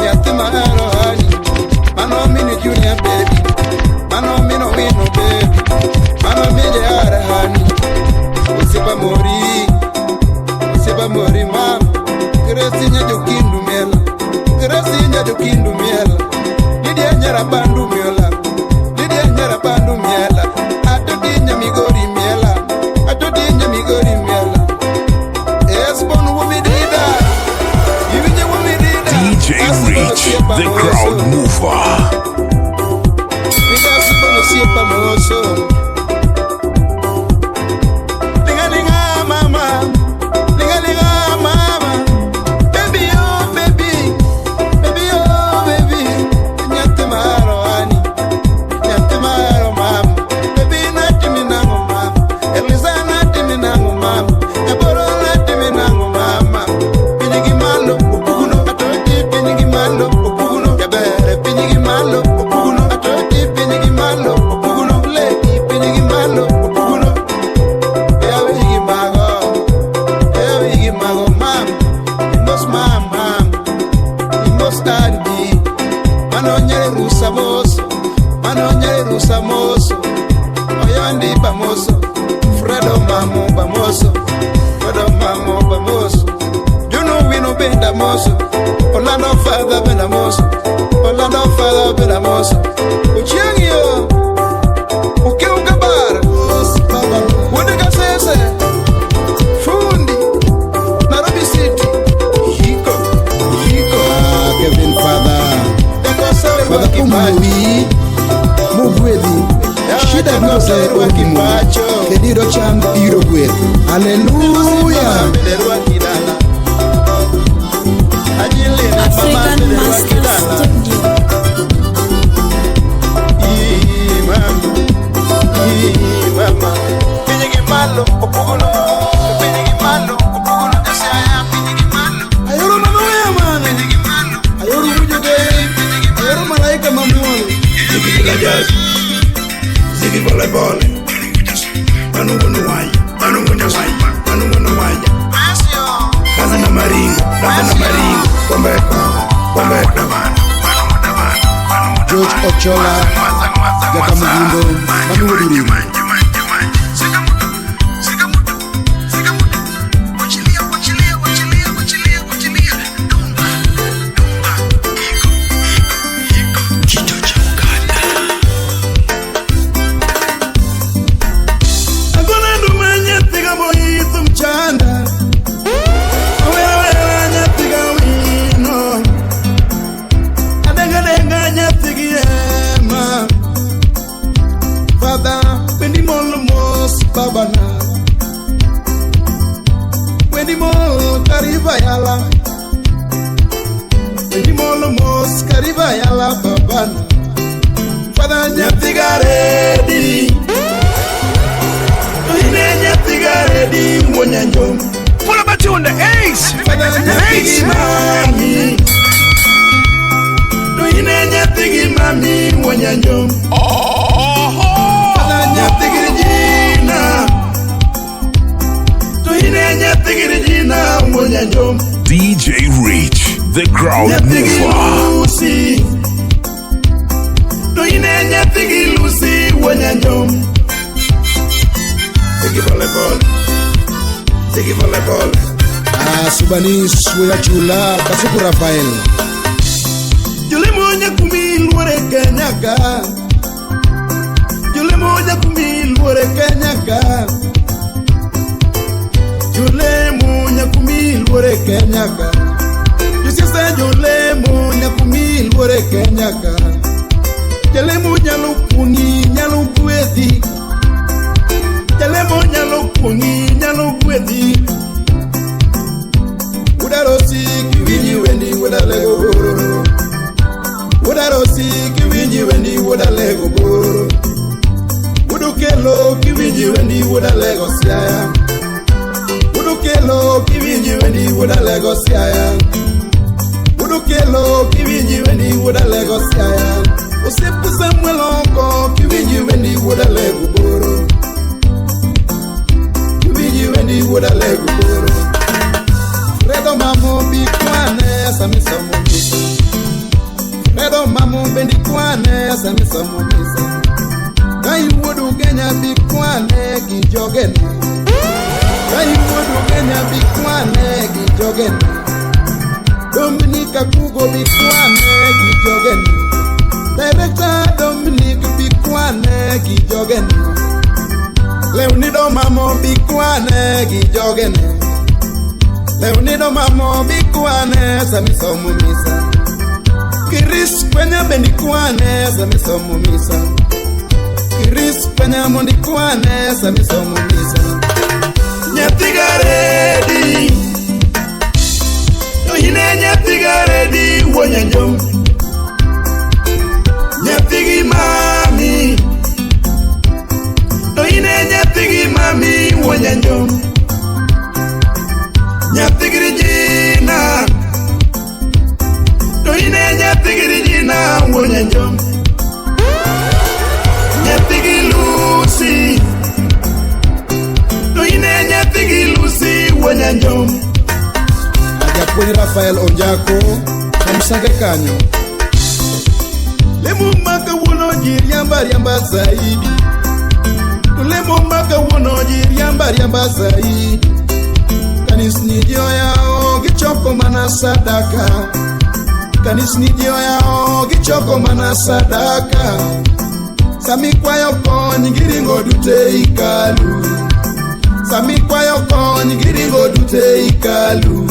Yatima hero, honey. ba mori mam Gresi nya jokindu miela Gresi nya jokindu miela Lidia nyara bandu miela Lidia nyara bandu miela Atodi nya migori miela Atodi nya migori miela Esbon wumidida Yivinye wumidida DJ Reach, the crowd mover. Nigasi bono sipa moso Kediro cham biro gweth. Hallelujah. African Master Studio. Mama. Pinigi malo, opogono. Pinigi malo, opogono. Desaya pinigi malo. Ayoro mama ya man. Pinigi malo. Ayoro mujude. Ayoro malaika mamuolo. Ziggy la jazz. Ziggy volleyball. Manu wana waya. Manu wana waya. Manu wana waya. Kaza na maringo. Kaza na maringo. Kombeko. Kombeko. George Ochola. Gata Mugindo. Manu wadurimu. Pull up a tune, the Ace. Ace. DJ Reach, the crowd mover. Ziggy volleyball. Subanis Wea Chula Kasuku Rafael. Yule moja kumilwore Kenyaga. Yule moja kumilwore Kenyaga. Yule moja kumilwore Kenyaga. Yusisa yule moja kumilwore Kenyaga. Yule moja lupuni nyalukwedi. Yule moja lupuni nyalukwedi. Udarosi kiwinyi wendi udalego boro. Udarosi kiwinyi wendi udalego boro. Udukelo kiwinyi wendi udalego siaya. Udukelo kiwinyi wendi udalego siaya. Udukelo kiwinyi wendi udalego siaya. Usipu Samuel onko kiwinyi wendi udalego boro. Kiwinyi wendi udalego boro. Redo mamu bikwane samisa mumisa. Redo mamu bendi kwane samisa mumisa. Kai wodu genya bikwane kijogeni. Kai wodu genya bikwane gijogen Dominica Kugo Bikwane gijogen Director Dominic Bikwane gijogen Leonido Mamo Bikwane gijogen Leonido Mamo Bikwane Samisomu Misa Kiris Kwenya Bendikwane Samisomu Misa Kiris Kwenya Mondikwane Samisomu Misa Nyatigaredi Tohine nyatigaredi Wonyanjom Nyatigi mami Tohine nyatigi mami Wonyanjom Nyatigiri jina Tohine nyatigiri jina Wonyanjom Nyatigi Lucy Tohine nyatigi Lucy Wonyanjom Ajakwini Rafael Onjako Kamsange kanyo Lemu maka wono jiriamba zaidi Lemu maka wono jiriamba zaidi Kanisni dio yao gichoko mana sadaka Kanisni dio yao gichoko mana sadaka Sami kwa yoko ngiringo dute ikalu Sami kwa yoko ngiringo dute ikalu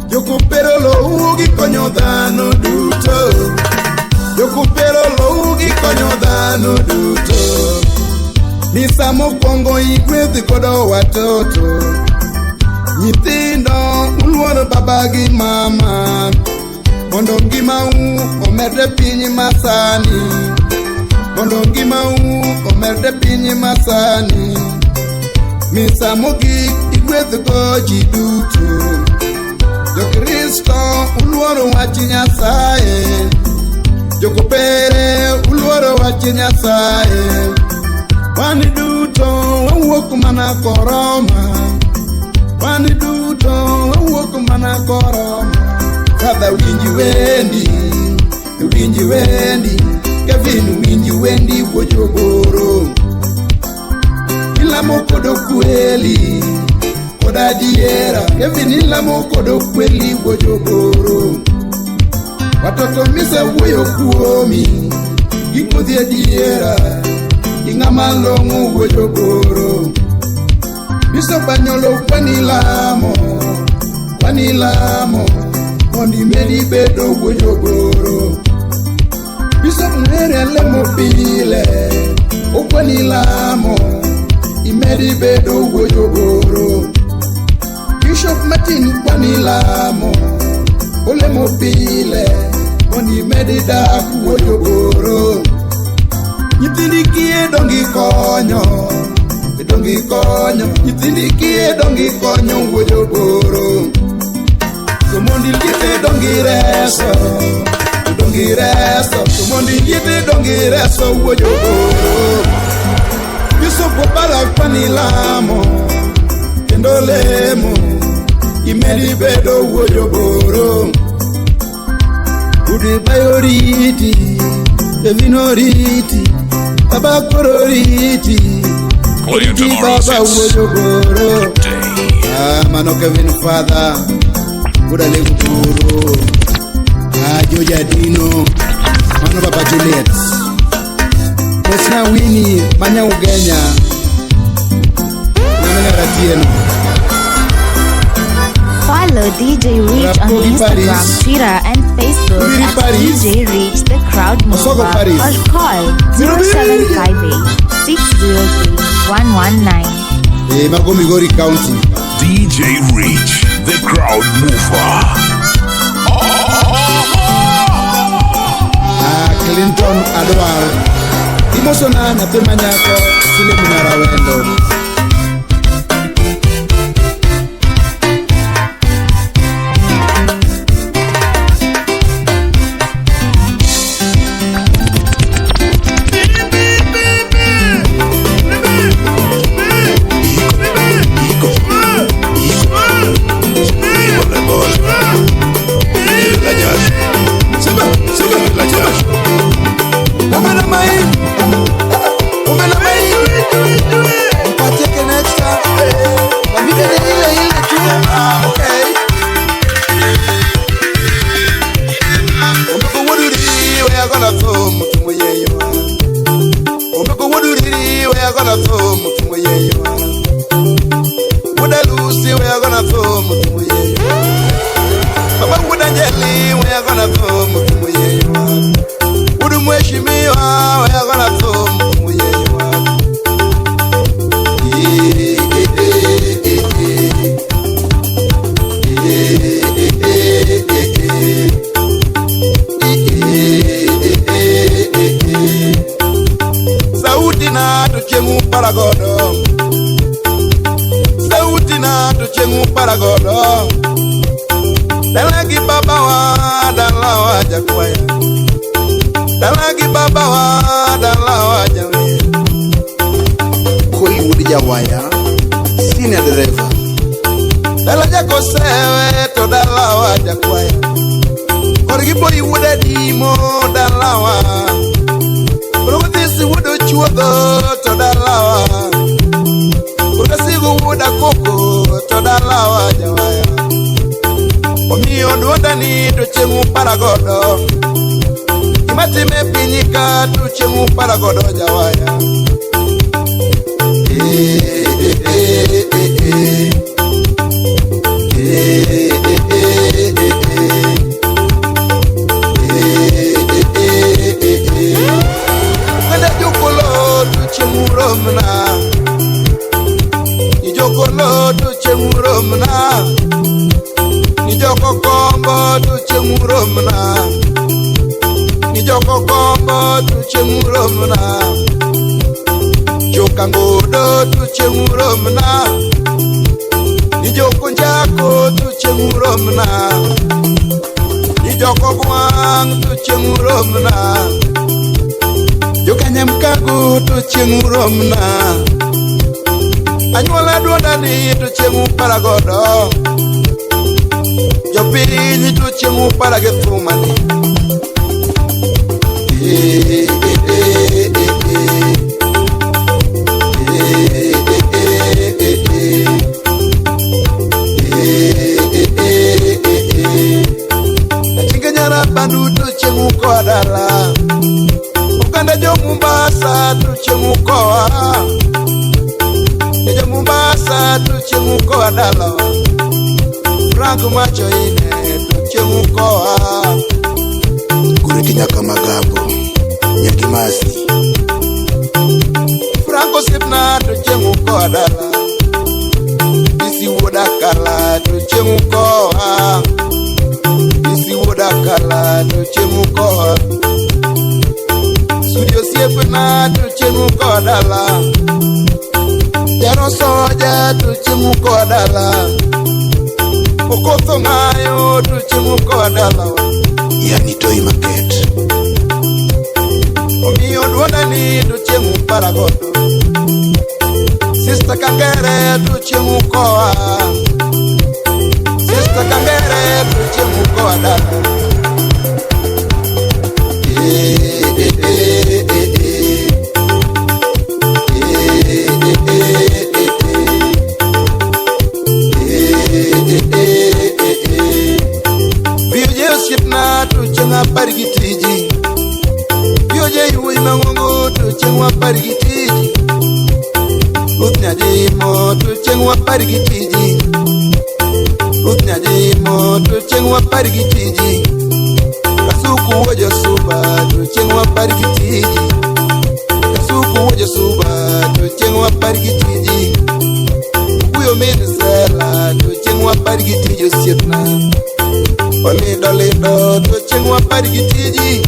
Jokupero lo ugi konyo dhano duto Jokupero lo ugi konyo dhano duto Nisa mokwongo igwethi kodo watoto Nyithindo uluoro babagi mama Mondo ngima omerde pinyi masani Mondo ngima omerde pinyi masani Misa mogi igwethi koji duto Jokristo uluoro wachi Nyasaye Jokopere uluoro wachi Nyasaye Wani duto wawuok mana koroma Wani duto wawuok mana koroma Father winji wendi Kevin winji wendi wojogoro Ilamo kodo kweli Koda diera Kevin ilamo kodo kweli wojogoro Watoto mise wuyo kuomi Ikuthia diera Ingama longu wojogoro Biso banyolo Wanilamo Mondi medi bedo wojogoro Biso mwere lemo pile Wanilamo Imedi bedo wojogoro Bishop Martin Wanilamo Ole mobile Mondi medi dak wojogoro Nyithindikie dongi konyo Nyithindikie dongi konyo wojogoro Somondi liete dongi reso Somondi liete dongi reso wojogoro Biso popala Wanilamo Kendo lemo Imedi bedo wojogoro Ude bayoriti Evinoriti Baba kororiti Clayton Baba wojogoro Mano Kevin Father Buda Leguturo Joja Dino Mano Baba Juliet Nesna Winnie Manya Ugenya Nana Ratieno Follow DJ Reach on Instagram, Twitter, and Facebook at DJ Reach The Crowd Mover or call 0758-603-119. Magomigori County. DJ Reach The Crowd Mover. Clinton Adwal. Imosona Natemanyako Silemunara Wendo. gonna throw mutuye. Baba Woodangeli, we are gonna throw mutuye. Udumweshimiwa, we are gonna throw mutuye. Sauti na tuchemu paragodo. Sauti na tuchemu paragodo. Dalagi baba wa dalawa jakwaya. Dalagi baba wa dalawa jawe. Koi wudi jawaya. Senior driver. Dalaja kosewe to dalawa jakwaya. Korgi boy wuda dimo dalawa. This would chuogo to dalawa. Urasigu wuda koko to dalawa jawaya. Omi odwanda ni to chemu paragodo. Imatime pinyika to chemu paragodo jawaya. Nijokolo tu chemuromna. Nijoko kombo tu chemuromna. Nijoko kombo tu chemuromna. Jokangodo tu chemuromna. Nijoko njako tu chemuromna. Nijoko kwang tu chemuromna. Jokanyamkago to chemuromna. Anyuola duoda ni to chemu paragodo. Jopini to chemu paragethumani. Achinganyara bandu to chemu kodala. Ukanda jo Mombasa tuche mukoa. Jo Mombasa tuche mukoa dalawa. Franco macho ine tuche mukoa. Kuriti nyaka magabo. Nyakimasi. Franco sipna tuche mukoa dala. Isi woda kala tuche mukoa. Isi woda kala tuche mukoa. Studio siepena tuchemu kodala. Jaro soja tuchemu kodala. Okotho ngayo tuchemu kodala. Yani toy market. Omi odwanda ni tuchemu paragodo. Sister Kangere tuchemu koa. Sister Kangere tuchemu kodala. Parigitiji. Yoje yui mangongo tu chengwa parigitiji. Utnyaji mo tu chengwa parigitiji. Utnyaji mo tu chengwa parigitiji. Kasuku woja suba tu chengwa parigitiji. Kasuku woja suba tu chengwa parigitiji. Uyo medisela tu chengwa parigitiji sietna. Olido lido tu chengwa parigitiji.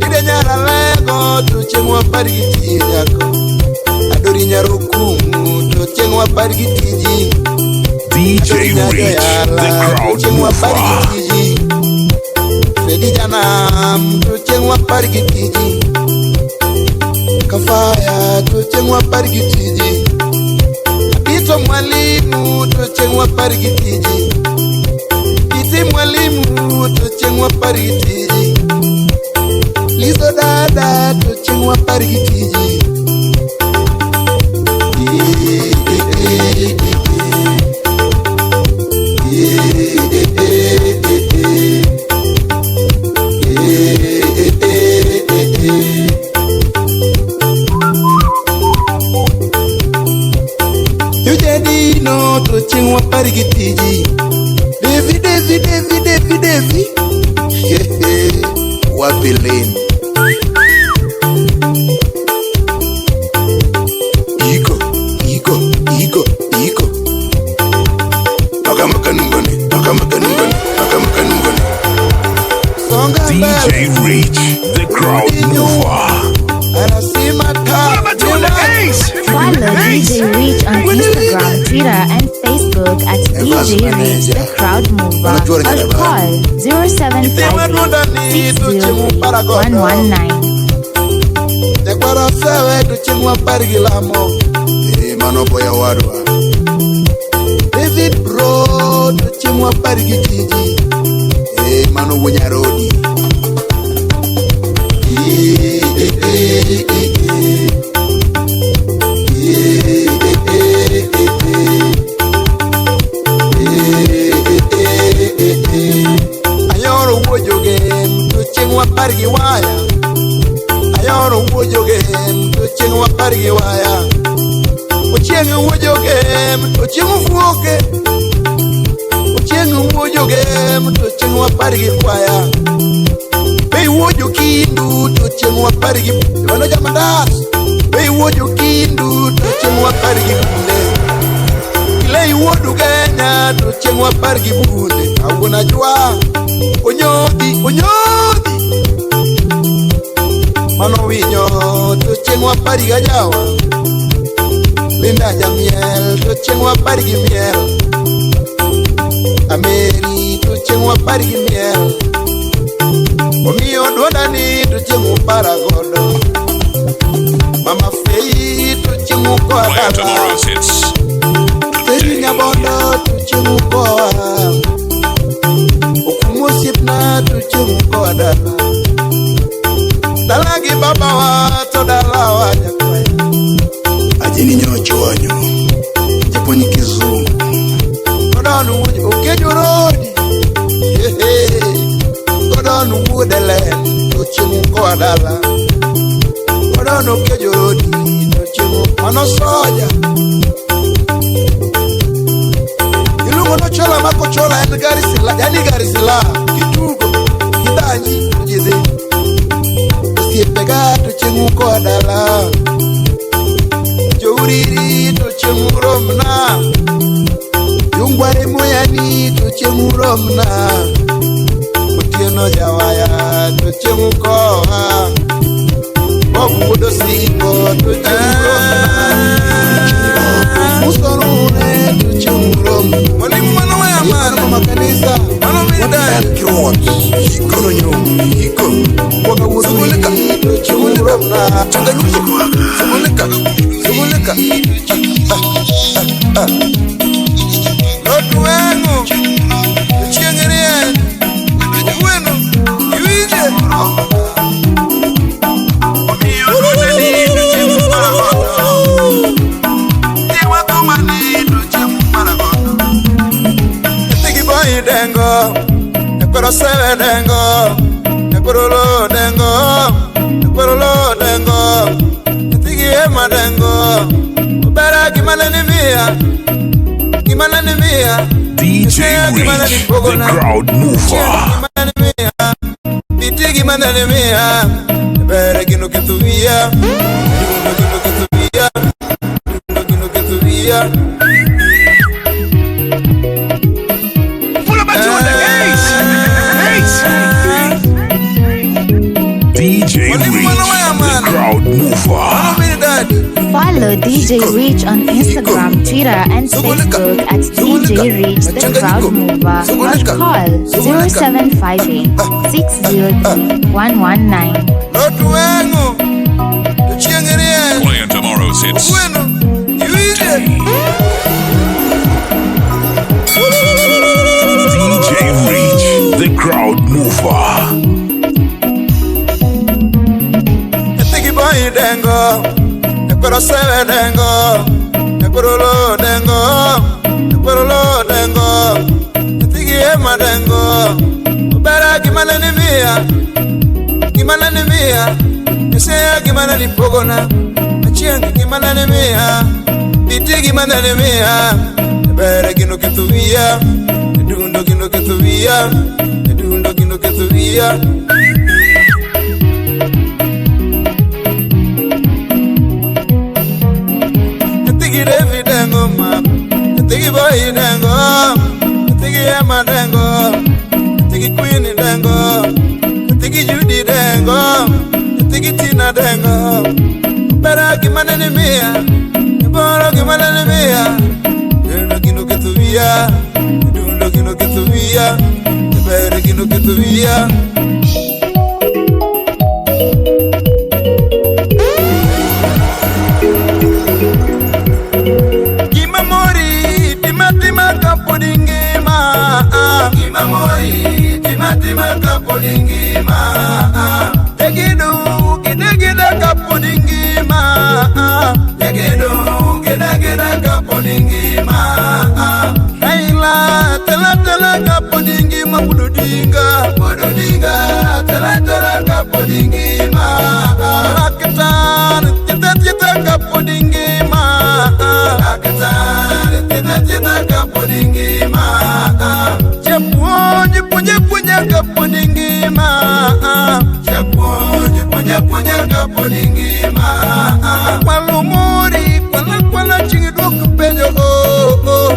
Ide nyara lego tu chengwa parigitiji yako. Adori nyarukumu tu chengwa parigitiji. DJ Reach, the crowd mover. Fedi janam tu chengwa parigitiji. Kafaya tu chengwa parigitiji. Ito mwalimu tu chengwa parigitiji. Mwalimu tuchengwa parigitiji. Lizo dada tuchengwa parigitiji. Yujedi no tuchengwa parigi tiji. Devi Wapilin Iko Nakamakangone DJ Reach, the crowd mover. Follow DJ Reach on Instagram, Twitter, and Facebook at DJ Reach the Crowd Mover or call 0758 603 119. Tekwara sewe tuchimwa parigilamo manopo ya wadwa David Bro tuchimwa parigitiji mano wunya rodi Ayoro wojoge tuchimwa parigiwaya Ayoro wojogem, tocheng wapargi waya. Ocheng wojogem, tocheng fuoke. Ocheng wojogem, tocheng wapargi waya. Bei wojo kindu, tocheng wapargi. Wano jamandas. Bei wojo kindu, tocheng wapargi bunde. Ilei wodu Kenya, tocheng wapargi bunde. Awuna jua, onyodi. Mano winyo to chengwa pari gajawa Linda Jamiel to chengwa pari gimiel Ameri to chengwa pari gimiel Omio dwadani to chengwa paragodo Mama Fei to chengwa kwa dada Teri nyabondo to chengwa kwa Okumusipna to chengwa kwa dada Dalagi baba wa to dalawa nyakwaya Ajini nyocho wanyo Japoni kizungu Kodonu wuji ukeju rodi Kodonu wudele Tochimu kwa dala Kodonu ukeju rodi Tochimu mano soja Ilungo no chola mako chola Yani garisila Kitugo Kidanyi Jizi Pega to chengu kwa dala Jouriri to chengu romna Yungware moyani to chengu romna Utieno jawaya to chengu kwa Bobu do siko to chengu romna Musonune to chengu romna Mwalimu mano ya mano makanisa Mano mida Hiko Waka wuzulika Chumulika Changanyika Sumulika Lotu wengu Chiengerie Wenu Yuije Dengo Ekoro sewe dengo Ekoro dengo Etigi ema dengo Ubera kimana ni mia DJ Reach, the crowd mover. Biti kimana ni mia Ubera kino kituvia Kino kituvia DJ Reach, the crowd mover. Follow DJ Reach on Instagram, Twitter, and Facebook at DJ Reach the Crowd Mover or call 0758 603 119. Playing tomorrow's hits. DJ Reach, the crowd mover. Dengo, Ekoro sewe dengo, Ekoro dengo, Etigi ema dengo, Ubera kimana ni mia, Nesea kimana ni pogona, Achiangi kimana ni mia, Biti kimana ni mia, bere gino que tu vía, edundo gino que tu vía, edundo gino que tu vía. Tigi David dengo ma, tigi boy dengo, tigi Emma dengo, tigi Queen dengo, tigi Judy dengo, tigi Tina dengo. Para que manene mía, para que manene mía. Edundo gino que tu vía, edundo gino que tu vía, bere gino que tu vía. Imamori, timatima kapodingima. Tegidu, gida kapodingima. Tegidu, gida kapodingima. Kaila, tela kapodingima. Bududinga, tela kapodingima. Raketan, tita kapodingima. Raketan, tita kapodingima. Punya kapodingima. Punya kapodingima. Malumuri, kwala chingidu kupenyo oh.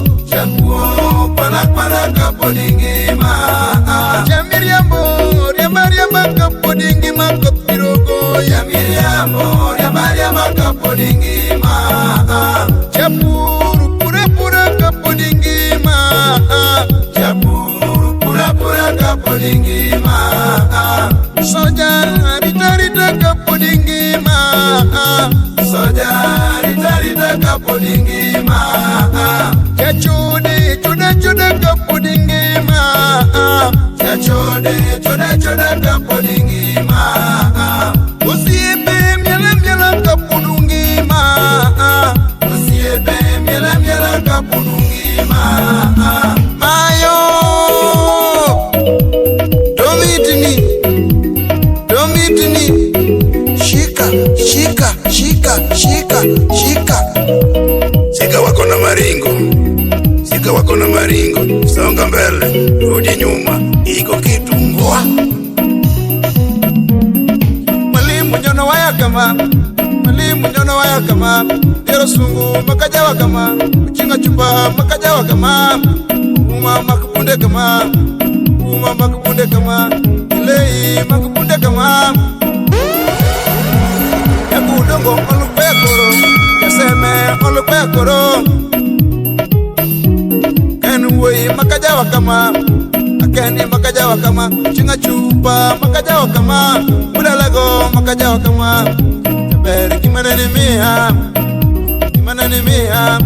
Kwala kapodingima. Jamiriambo, Mariama kapodingima kapirogo. Jamiriambo, Mariama kapodingima. Chapuru, pura kapodingima. Pura kapodingima. Soja, rita kapodingima. Soja, rita kapodingima. Chachude, chuda kapodingima. Chachude, chuda kapodingima. Usiebe, miela kapodingima. Usiebe, miela kapodingima. Mayo, Domitini, shika. Sika wako na maringo, songa mbele, rudi nyuma, iko kitungua. Mwalimu nyono waya kama, Dero sungu makajawa kama, Uchinga chupa makajawa kama, Uma makubunde kama, Ilei makubunde kama. Yakudongo olupe koro, Yaseme olupe koro. Kenwoi makajawa kama, Akeni makajawa kama, Chinga chupa makajawa kama, Udalago makajawa kama. Bere kimanene mia,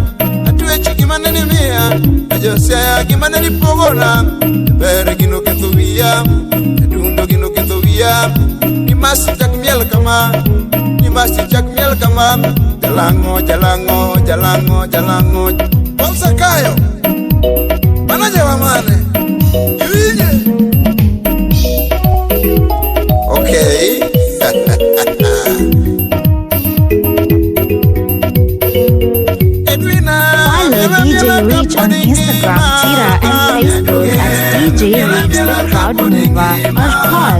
atuechi kimanene mia, ajosea kimanene pogona. Bere gino que tu vía, edundo gino que tu vía. Ni masi chak miel kama, jalango. Bolsa kayo, mana jawa mane, yuije. Okay. Follow DJ Reach on Instagram, Twitter, and Facebook at DJ Reach the Crowd Mover or call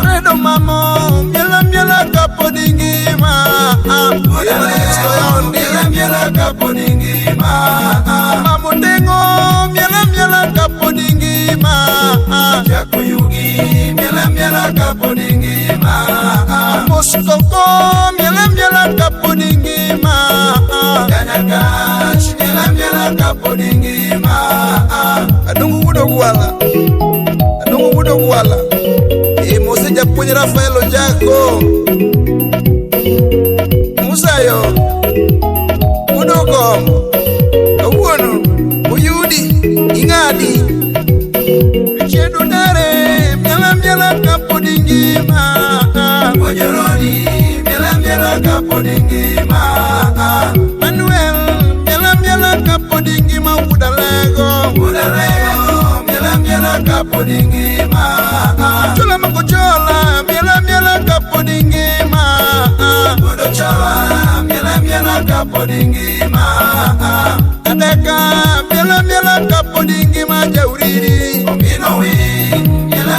'Redo mamo, miela koko miela kapodingima Yanakash miela kapodingima Adungu wudo gwala Mose japuonj Rafael Ojako Musayo wudo gombo Kawuono uyudi ing'adi Chiedo dare miela kapodingima Oyoroni miela kapodingima Manuel miela kapodingima Udalego miela kapodingima Chula makochola miela kapodingima Udochola miela kapodingima Adeka miela kapodingima Jauriri Ominowi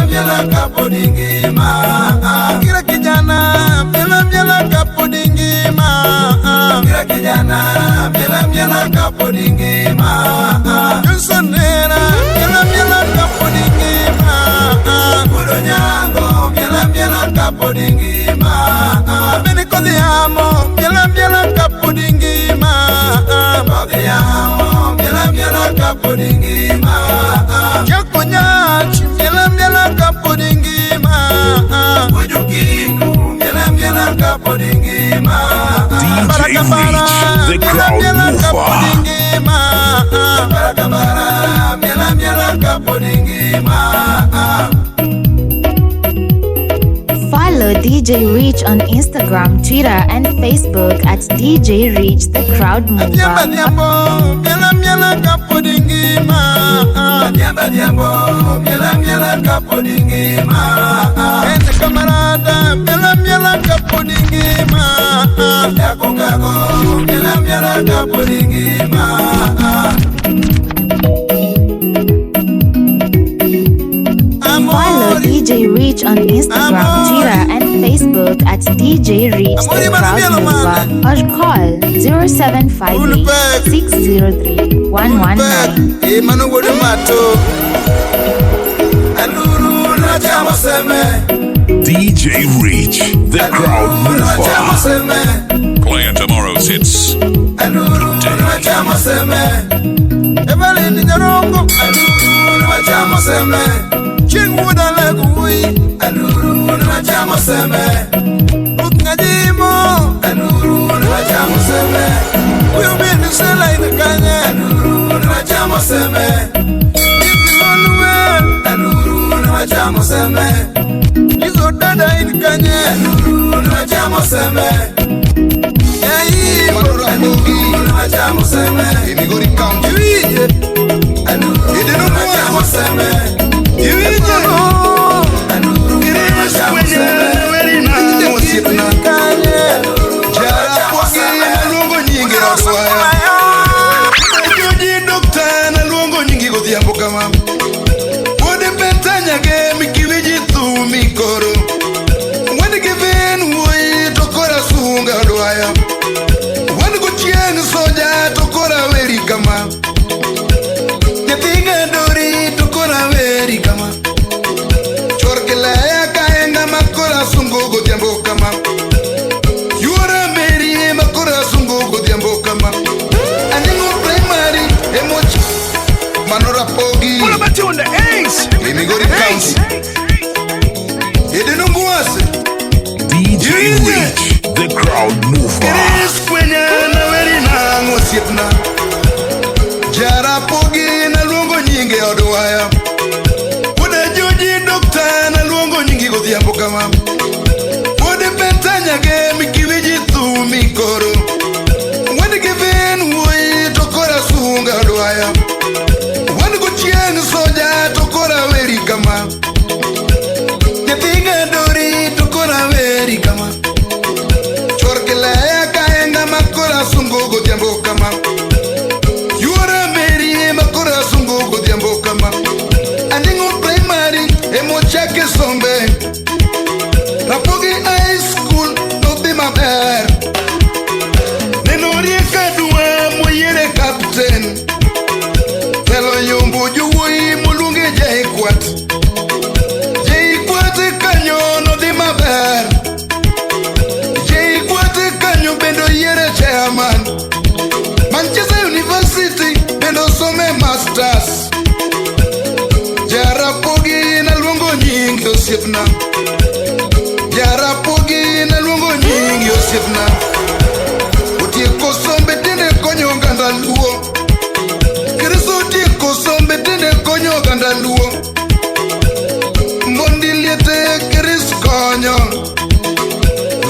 miela kapodingima Kira kijana miela kapodingima Kira kijana miela kapodingima Johnson Nera miela kapodingima Udonyango miela kapodingima Benikodiamo miela kapodingima Badiamo miela kapodingima Jakonyach miela kapodingima Ujukingu miela kapodingima DJ Reach, the crowd mover. Barakabara miela kapodingima Follow DJ Reach on Instagram, Twitter, and Facebook at DJ Reach the Crowd Mover. Miela kapodingima miela kapodingima Ene kamarada miela kapodingima Yakongago miela kapodingima Follow DJ Reach on Instagram, Twitter, and Facebook at DJ Reach the Crowd Mover or call 0758 603 119. Manu wodu mato Aluru na chama seme DJ Reach, the crowd mover. Playing tomorrow's hits. Aluru na chama seme Evelyn Nyarongo Aluru na chama seme Chingwuda legui Aluru na chama seme Ngajimo Aluru na chama seme Uyubini sela inakanye Aluru na chama seme Izimonwe Aluru na chama seme Izo dada inakanye Aluru na chama seme Yayi Aluru na chama seme Imigori County Yuije Aluru na chama seme Yuije Aluru na chama seme Musipna Jara kwake na luongo nyingi roswaya Joji dokta na luongo nyingi godhiambo kama Wode betanyage mikiwiji thumi koro Wade given woi tokora sunga dwaya Wade gochieng soja tokora weri kama Nyathiga dori tokora weri kama Chorkelaya kaenga makora sungo godhiambo kama Yuara meri makora sungo godhiambo kama Aningo primary emoji Manora pogi Pull up on the ace. Imigori County Edeno Mwase DJ Reach, the crowd mover. Keres kwenya na weri na ngosiepna Jara pogi na luongo nyinge odwaya Wode joji dokta na luongo nyingi godhiambo kama Wode betanyage mikiwiji thumi koro Wade given woi tokora sunga dwaya Wade gochieng soja tokora weri kama Nyathiga dori tokora weri kama Chorkelaya osiepna. Jarapogi na luongo nyingi osiepna. Otieko sombe tinde konyo oganda luo. Kristo otieko sombe tinde konyo oganda luo. Mondi liete Kristo konyo.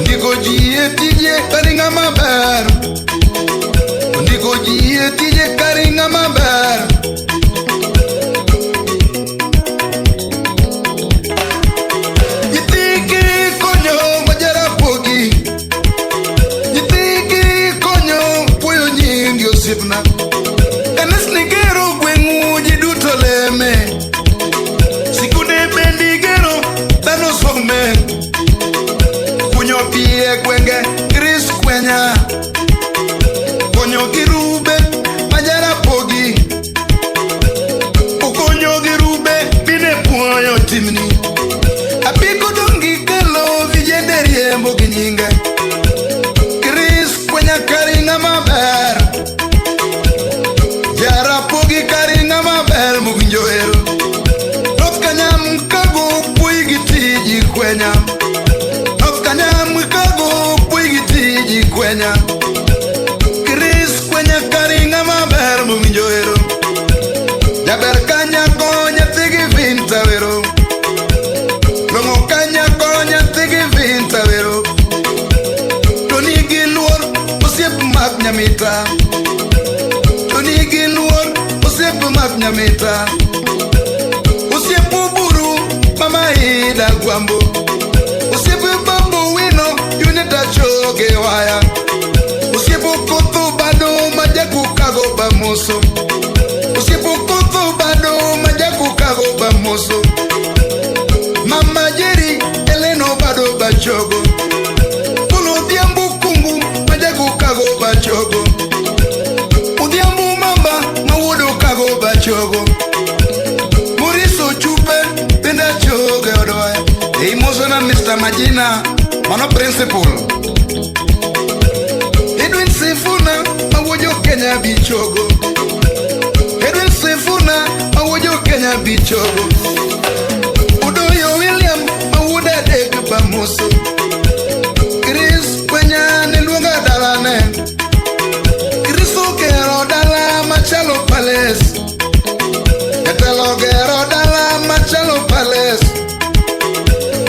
Ndiko ji e tije karinga maber. Ndiko ji e tije karinga maber. Kanis nigero gwengu jiduto leme. Sikude bendi gero dano some. Kunyo pie gwenge Chris kwenya. Kunyo girube majara pogi. Ukonyo girube bine puoyo timni. Apiko dongi kelo vijenderie mbogi nyinga. Chris kwenya karinga maber. Jarapogi karinga maber muginjoero. Ofkanyam kago puigi tiji kwenya. Ofkanyam kago puigi tiji kwenya. Chris kwenya karinga maber muginjoero. Jaber kanya konya tigi vinta vero. Longo kanya konya tigi vinta vero. Tonigi luor osiep mag nyamita. Tonigi luor osiep mag nyamita. Osiep buru mama ida gwambo. Osiep bambo wino yunita choge waya. Osiep koto bado majaku kago bamoso. Osiep koto bado majaku kago bamoso. Mama jeri eleno bado bachogo. Pulo diambu kungu majaku kago bachogo. Udiambu mamba mawudo kago bachogo. Muriso chupe tenda choge odoya. Hey mozona Mr. Majina mano principal. Edwin Sifuna mawojo Kenya bichogo. Edwin Sifuna mawojo Kenya bichogo. Udoyo William mawuda deg bamoso. Chris kwenya niluonga dalane. Kristo gero dala machalo palace. Jatelo gero dala machalo palace.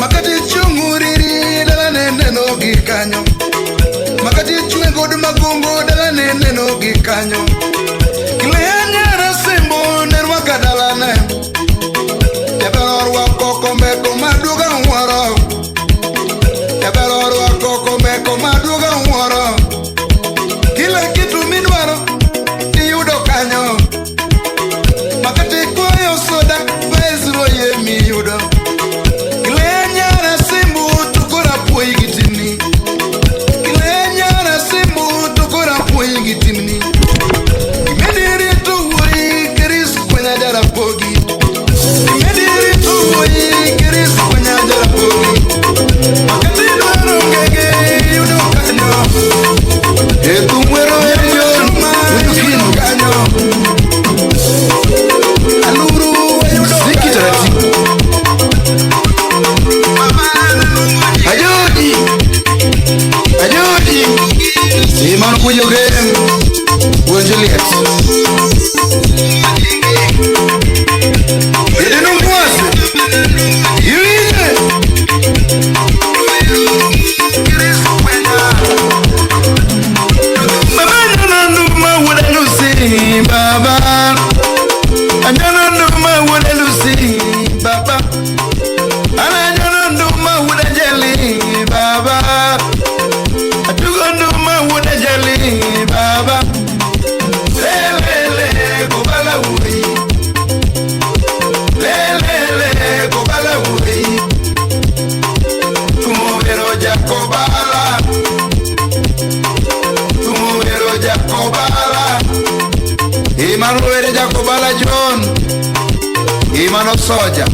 Makati chunguriri dala nene no gikanyo. Makati chwe god magongo dala nene no gikanyo. Kileanyara simbo nerwaka dala ne. Jabelo rwako kombeko maduga nwaro. Jabelo rwako kombeko maduga nwaro. Kila kitu midwaro iyudo kanyo. Makati kwayo soda vezro ye miyudo. Kileanyara simbu tukora puoi gitimni. Kileanyara simbu tukora puoi gitimni. Imediri tuwoi Chris kwenya jarapogi. Imediri tuwoi Chris kwenya jarapogi. Makati dwaro ngege yudo kanyo. Etu mwero elion uyukino kanyo. Aluru yudo ziki taratibu. Ajodi Ajodi Simano kujo game Juliet. Edeno mwase Yuine Baba nyana nduma wuda lusi Baba Anyana nduma wuda lusi Baba Anyana nduma wuda jeli Baba Atugo nduma wuda jeli Baba Lelele kubala wuri. Lelele kubala wuri. Tumuvero jakobala. Tumuvero jakobala. Imanu were jakobala John. Imanu soja.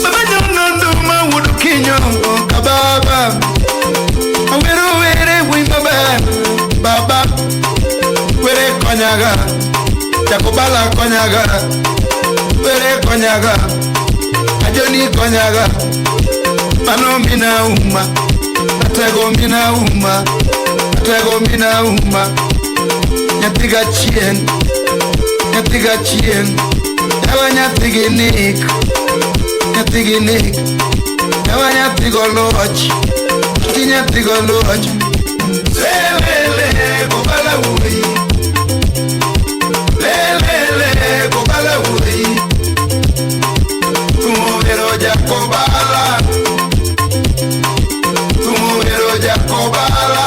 Baba nyono nduma wudu kinyo kababa. Awero were wimba baba. Were konyaga. Jakobala konyaga, Bere konyaga, Ajoni konyaga, Mano mina uma, Atego mina uma, Atego mina uma, Nyatiga chien, Yawa nyatiginik, Yawa nyatigoloch, Nyatitigoloch, Lelele, Kobala wui, Lelele, Kobala wui, Tumuvero Jakobala, Tumuvero Jakobala,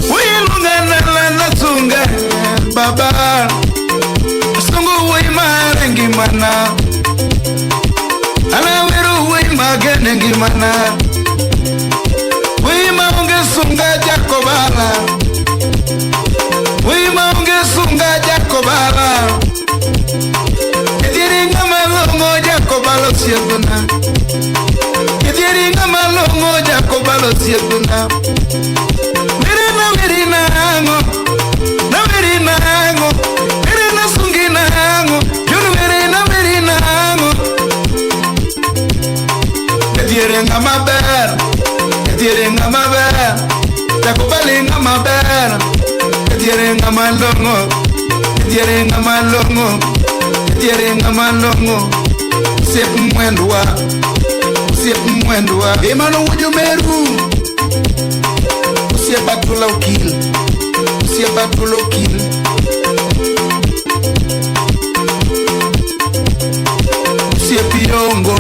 Wilunga Sunga, Baba, Sungu wima rengi mana, Alawiru wima genengi mana, Wima unge sunga Jakobala, Wima unge sunga Jakobala, Kediringa malongo Jakobalo sietuna, Kediringa malongo Jakobalo sietuna, Mirina ango, Mirina ango, Mirina sungina ango, Junu Mirina ango, Kediringa maber, Kediringa maber, Jakobalinga maber, Kediringa malongo, Kediringa malongo, Kediringa malongo, Sip mwendwa, Emano wujumeru, Usia batula ukil, Usia piongo,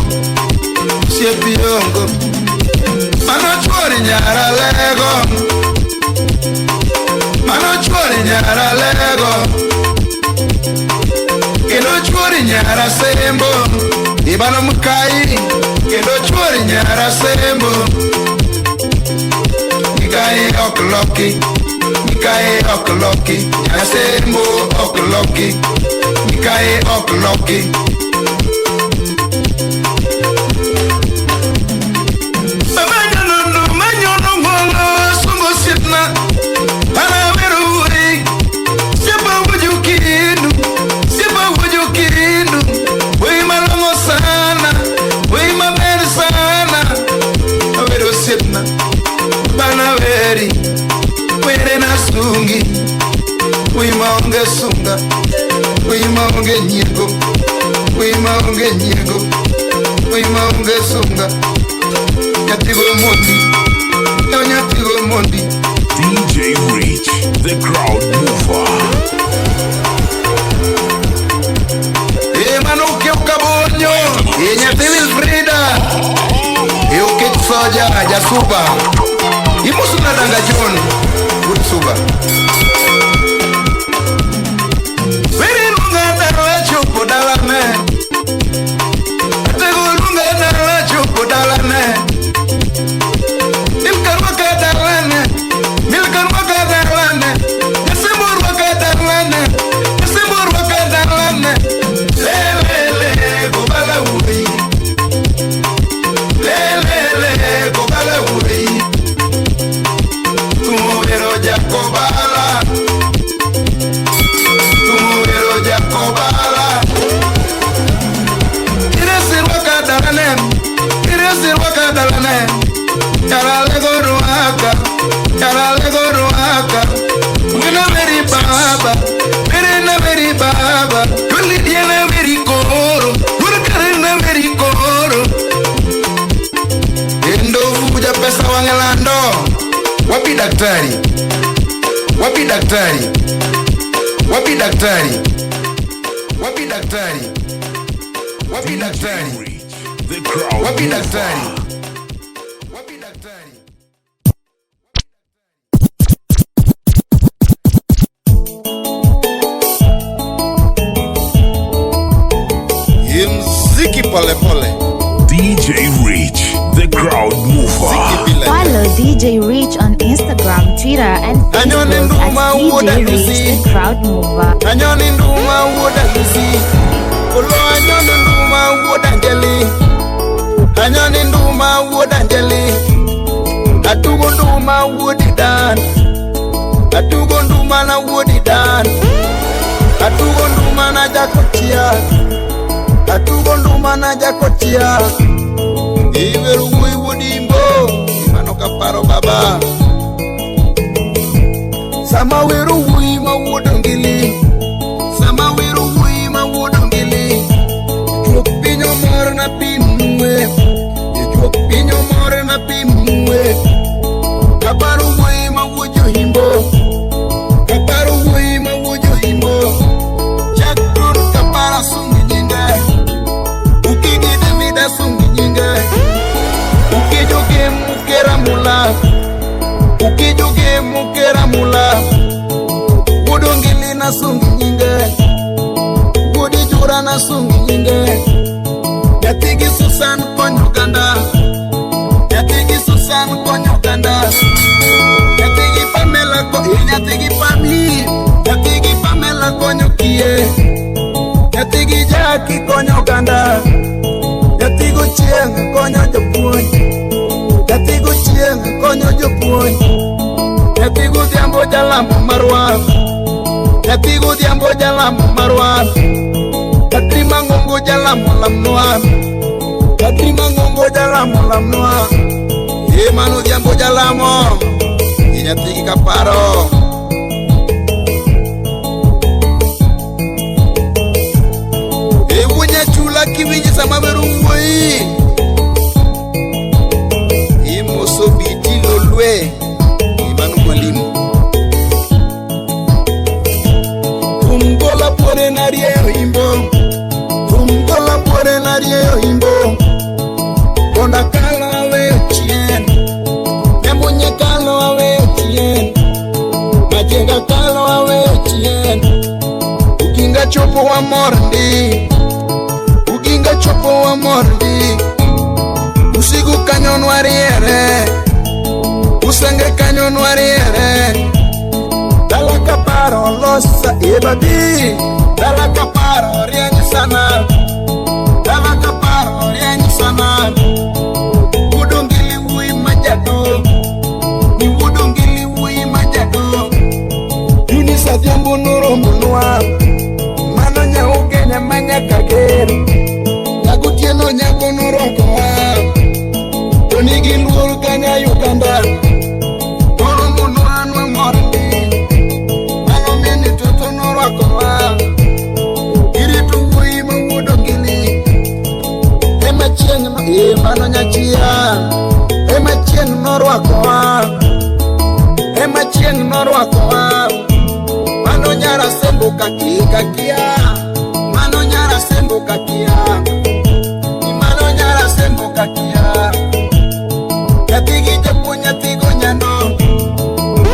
Mano chori nyara lego, Kendo chori nyara sembo, Ibano mukai, Kendo chori nyara sembo, Mikae okloki, Nyara sembo okloki, Mikae okloki. Wima unge nyego, Nyatigo mondi, DJ Rich, the crowd mover. Mano que o cabonho, Nyativil Frida, eu que soja, já suba, e moço na danga John, good suba. The crowd mover. Pole pole. DJ Rich, the crowd mover. Follow DJ Rich on Instagram, Twitter, and Facebook at DJ Rich, the crowd mover. Anyoni nduma woda lusi, Olo anyoni nduma woda njeli, Anyoni nduma woda njeli, Atugo nduma wodi dan, atugo nduma na wodi dan, atugo nduma na jakotia, atugo nduma na jakotia. Iweru wui wodi mbo, mano kaparo baba. Sama weru wui ma wodongili, sama weru wui ma wodongili. Juok pinyo mor na pimwe, juok pinyo mor na pimwe. Kaparo wui ma wujo himbo, kaparo wui ma wujo himbo. Chakur kapara sungi nyinga, ukigide mida sungi nyinga. Ukijoge mukera mula, ukijoge mukera mula. Wodongili na sungi nyinga, wodi jura na sungi nyinga. Yatigi Susan konyo ganda, yatigi Susan konyo ganda. Yatigi Pamela konyo, yatigi Pami, yatigi Pamela konyo kie. Yatigi Jackie konyo ganda, yatigo Chieng konyo jopuony, yatigo Chieng konyo jopuony. Yatigo Dhiambo jalamo marwan, yatigo Dhiambo jalamo marwan. Katri Mangongo jalamo lamnoan, Katri Mangongo jalamo lamnoan. Ye manu Dhiambo jalamo, yatigi kaparo. E wunya chula kiwinji sama berungwei, imoso biti lolwe, imanu mwalimu. Tumgola pore nariyo himbo, tumgola pore nariyo himbo. Konda kalo awe chien, nemunye kalo awe chien, majenga kalo awe chien. Ukinga chopo wa mordi, ukinga chopo wa mordi. Usigu kanyo nwariere, usenge kanyo nwariere. Dala kaparo losa ebadi, dala kaparo rienyi sana, dala kaparo rienyi sana. Wodongili wui majado, ni wodongili wui majado. Unisa Dhiambo nuro munua, mano nyauke nyamanya kageru. Nagutieno nyako nuro koa, tonigi luoru kanya Uganda. Nuro munua nwa mordi, mano meni toto nuro koa. Iritu wui ma wodongili, ema Chieng no mano nyachia, ema Chieng nuro koa, ema Chieng nuro koa. Mano nyara sembo kakia, mano nyara sembo kakia, mano nyara sembo kakia. Yatigi japu nyatigo nyando,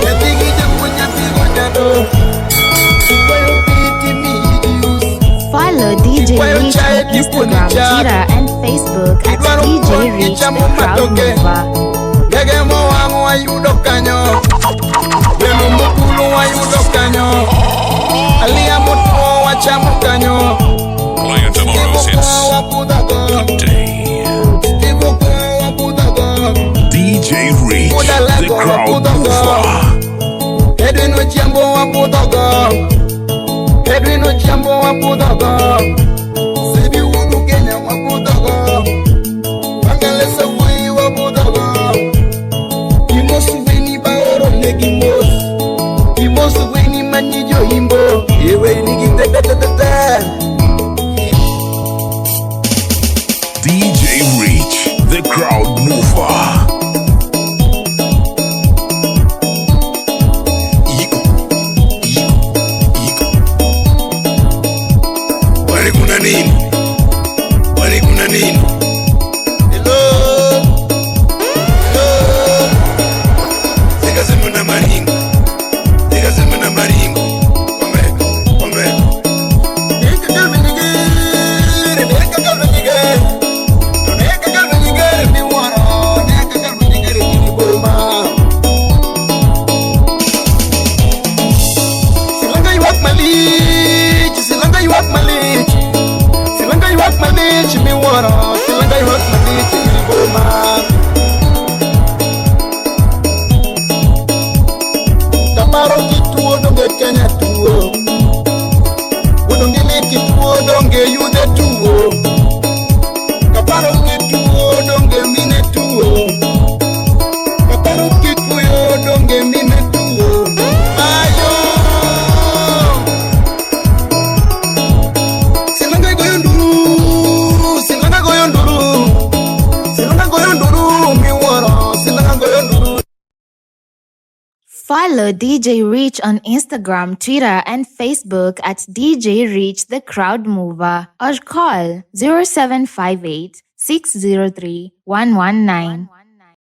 yatigi japu nyatigo nyando. Ikwayo piti midius, Follow DJ Reach on Instagram, Twitter, and Facebook at DJ Reach the Crowd Mover. Gege mo wangu ayudo kanyo, wemo mokulu ayudo kanyo. Alia moto wa chamu kanyo, Playing tomorrow's hits today. Stivo kwa wabudago, DJ Reach, the crowd mover. Edwin Ochambo wabudago, Edwin Ochambo wabudago. Sebi wudu Kenya wabudago, Bangalesa wui wabudago. Imosu weni baoro negimos, imosu weni manijo himbo. Yewe nigi tetetetete. DJ Reach, the crowd mover. Wale kuna nini? Wale kuna nini? Hello, hello. Zikasema na maringo, zikasema na maringo. Kombe. Neka kalme nigere, mi waro. Neka kalme nigere, mi burma. Silanga you walk my leech, silanga you walk my leech, silanga you walk my leech, mi waro. Follow DJ Rich on Instagram, Twitter, and Facebook at DJ Rich the Crowd Mover or call 0758 603 119.